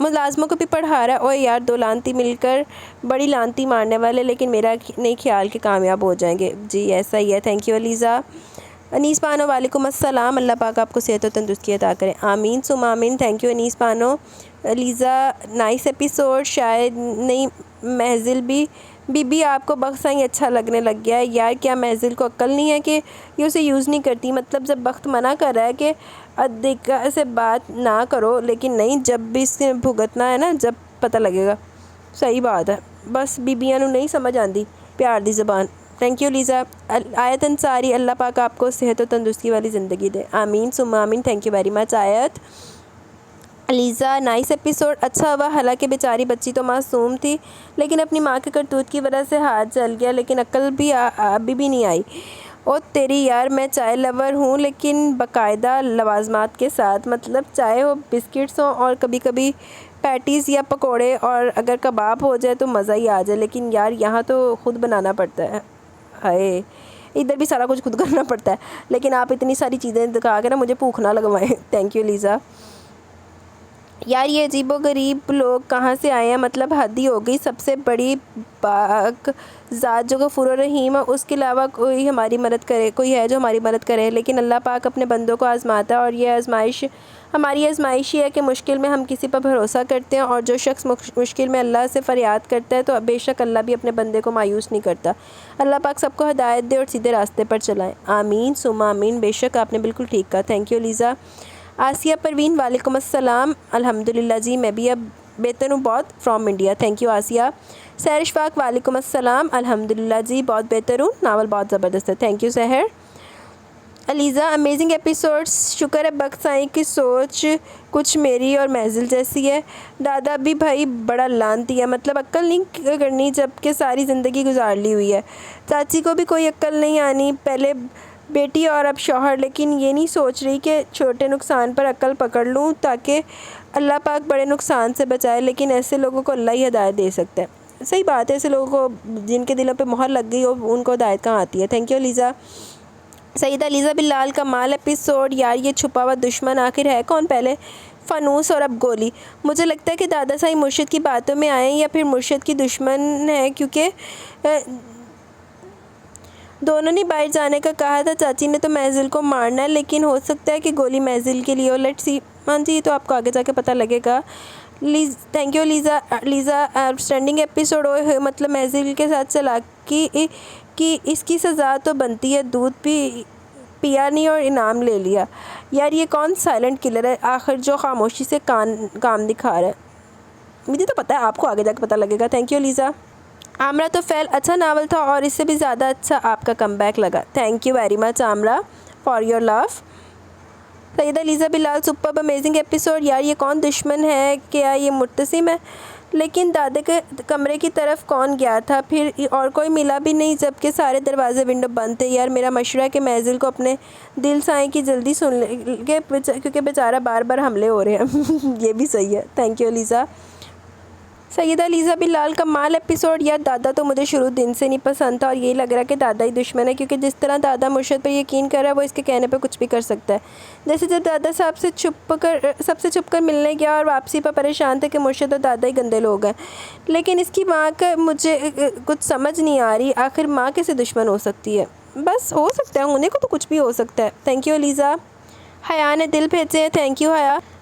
ملازموں کو بھی پڑھا رہا ہے، اور یار دو لانتی مل کر بڑی لانتی مارنے والے، لیکن میرا نہیں خیال کہ کامیاب ہو جائیں گے۔ جی ایسا ہی ہے، تھینک یو علیزہ۔ انیس بانو وعلیکم السلام، اللہ پاک آپ کو صحت و تندرستی عطا کرے، آمین ثم آمین، thank you Anees Bano. Aliza nice episode, شاید نہیں محضل بی بی آپ کو بخشائیں اچھا لگنے لگ گیا ہے، یار کیا محضل کو عقل نہیں ہے کہ یہ اسے یوز نہیں کرتی؟ مطلب جب بخت منع کر رہا ہے کہ ادھیکا سے بات نہ کرو، لیکن نہیں، جب بھی اس نے بھگتنا ہے نا جب پتہ لگے گا۔ صحیح بات ہے، بس بیبیاں نوں نہیں سمجھ آندی پیار دی زبان۔ Thank you Lisa. آیت انصاری، اللہ پاک آپ کو صحت و تندرستی والی زندگی دے، آمین ثم آمین، تھینک یو ویری مچ آیت۔ علیزہ نائس ایپیسوڈ، اچھا ہوا، حالانکہ بیچاری بچی تو معصوم تھی، لیکن اپنی ماں کے کرتوت کی وجہ سے ہاتھ جل گیا، لیکن عقل بھی ابھی بھی نہیں آئی۔ او تیری یار، میں چائے لور ہوں لیکن باقاعدہ لوازمات کے ساتھ، مطلب چائے ہو، بسکٹس ہوں، اور کبھی کبھی پیٹیز یا پکوڑے، اور اگر کباب ہو جائے تو مزہ ہی آ جائے، لیکن یار یہاں تو خود بنانا پڑتا ہے، ہائے ادھر بھی سارا کچھ خود کرنا پڑتا ہے، لیکن آپ اتنی ساری چیزیں دکھا کے نا مجھے بھوک نہ لگوائیں۔ Thank you Lisa. یار یہ عجیب و غریب لوگ کہاں سے آئے ہیں، مطلب حد ہی ہو گئی، سب سے بڑی پاک ذات جو غفور الرحیم ہے، اس کے علاوہ کوئی ہے جو ہماری مدد کرے، لیکن اللہ پاک اپنے بندوں کو آزماتا ہے، اور یہ آزمائش ہماری آزمائش ہی ہے کہ مشکل میں ہم کسی پر بھروسہ کرتے ہیں، اور جو شخص مشکل میں اللہ سے فریاد کرتا ہے تو بے شک اللہ بھی اپنے بندے کو مایوس نہیں کرتا۔ اللہ پاک سب کو ہدایت دے اور سیدھے راستے پر چلائیں، آمین ثم آمین، بے شک آپ نے بالکل ٹھیک کہا، thank you Liza. Asiya Parveen وعلیکم السلام، الحمدللہ جی میں بھی اب بہتر ہوں بہت، from India, thank you Asiya. Sehar Ashfaq وعلیکم السلام، الحمدللہ جی بہت بہتر ہوں، ناول بہت زبردست ہے، thank you Sehar. Aliza amazing episodes, شکر ہے بخشائیں کی سوچ کچھ میری اور محضل جیسی ہے، دادا بھی بھائی بڑا لانتی ہے، مطلب عقل نہیں کرنی جب کہ ساری زندگی گزار لی ہوئی ہے، چاچی کو بھی کوئی عقل نہیں آنی، پہلے بیٹی اور اب شوہر، لیکن یہ نہیں سوچ رہی کہ چھوٹے نقصان پر عقل پکڑ لوں تاکہ اللہ پاک بڑے نقصان سے بچائے، لیکن ایسے لوگوں کو اللہ ہی ہدایت دے سکتا ہے۔ صحیح بات ہے، ایسے لوگوں کو جن کے دلوں پہ مہر لگ گئی ہو ان کو ہدایت کہاں آتی ہے۔ Thank you Lisa. Syeda Liza Bilal Kamal episode, یار یہ چھپا ہوا دشمن آخر ہے کون، پہلے فانوس اور اب گولی؟ مجھے لگتا ہے کہ دادا صاحب مرشد کی باتوں میں آئے یا پھر مرشد کی دشمن ہے، کیونکہ دونوں نے باہر جانے کا کہا تھا، چاچی نے تو محضل کو مارنا ہے، لیکن ہو سکتا ہے کہ گولی محضل کے لیے ہو، لیٹ سی، ہاں جی تو آپ کو آگے جا کے پتہ لگے گا۔ Thank you Liza. Liza standing episode, مطلب محضل کے ساتھ چلاکی کی اس کی سزا تو بنتی ہے، دودھ پیا نہیں اور انعام لے لیا، یار یہ کون سائلنٹ کلر ہے آخر جو خاموشی سے کام دکھا رہا ہے؟ مجھے تو پتہ ہے، آپ کو آگے جا کے پتہ لگے گا۔ Thank you Liza. عامرہ تو فیل اچھا ناول تھا اور اس سے بھی زیادہ اچھا آپ کا کم بیک لگا، thank you very much Amira for your love. Syeda Liza Bilal super amazing episode, یار یہ کون دشمن ہے، کیا یہ متصم ہے؟ لیکن دادے کے کمرے کی طرف کون گیا تھا پھر، اور کوئی ملا بھی نہیں جبکہ سارے دروازے ونڈو بند تھے، یار میرا مشورہ ہے کہ محضل کو اپنے دل سائیں کی جلدی سن لے کیونکہ بیچارہ بار بار حملے ہو رہے ہیں۔ یہ بھی صحیح ہے، thank you Lisa. Syeda Liza Bilal Kamal episode, یار دادا تو مجھے شروع دن سے نہیں پسند تھا، اور یہی لگ رہا ہے کہ دادا ہی دشمن ہے، کیونکہ جس طرح دادا مرشد پر یقین کر رہا ہے وہ اس کے کہنے پہ کچھ بھی کر سکتا ہے، جیسے جب دادا صاحب سے سب سے چھپ کر ملنے گیا اور واپسی پر پریشان تھے کہ مرشد اور دادا ہی گندے لوگ ہیں، لیکن اس کی ماں کا مجھے کچھ سمجھ نہیں آ رہی، آخر ماں کیسے دشمن ہو سکتی ہے؟ بس ہو سکتا ہے، ہونے کو تو کچھ بھی ہو سکتا ہے۔ Thank you Lisa. حیا نے دل بھیجے ہیں، تھینک یو حیا۔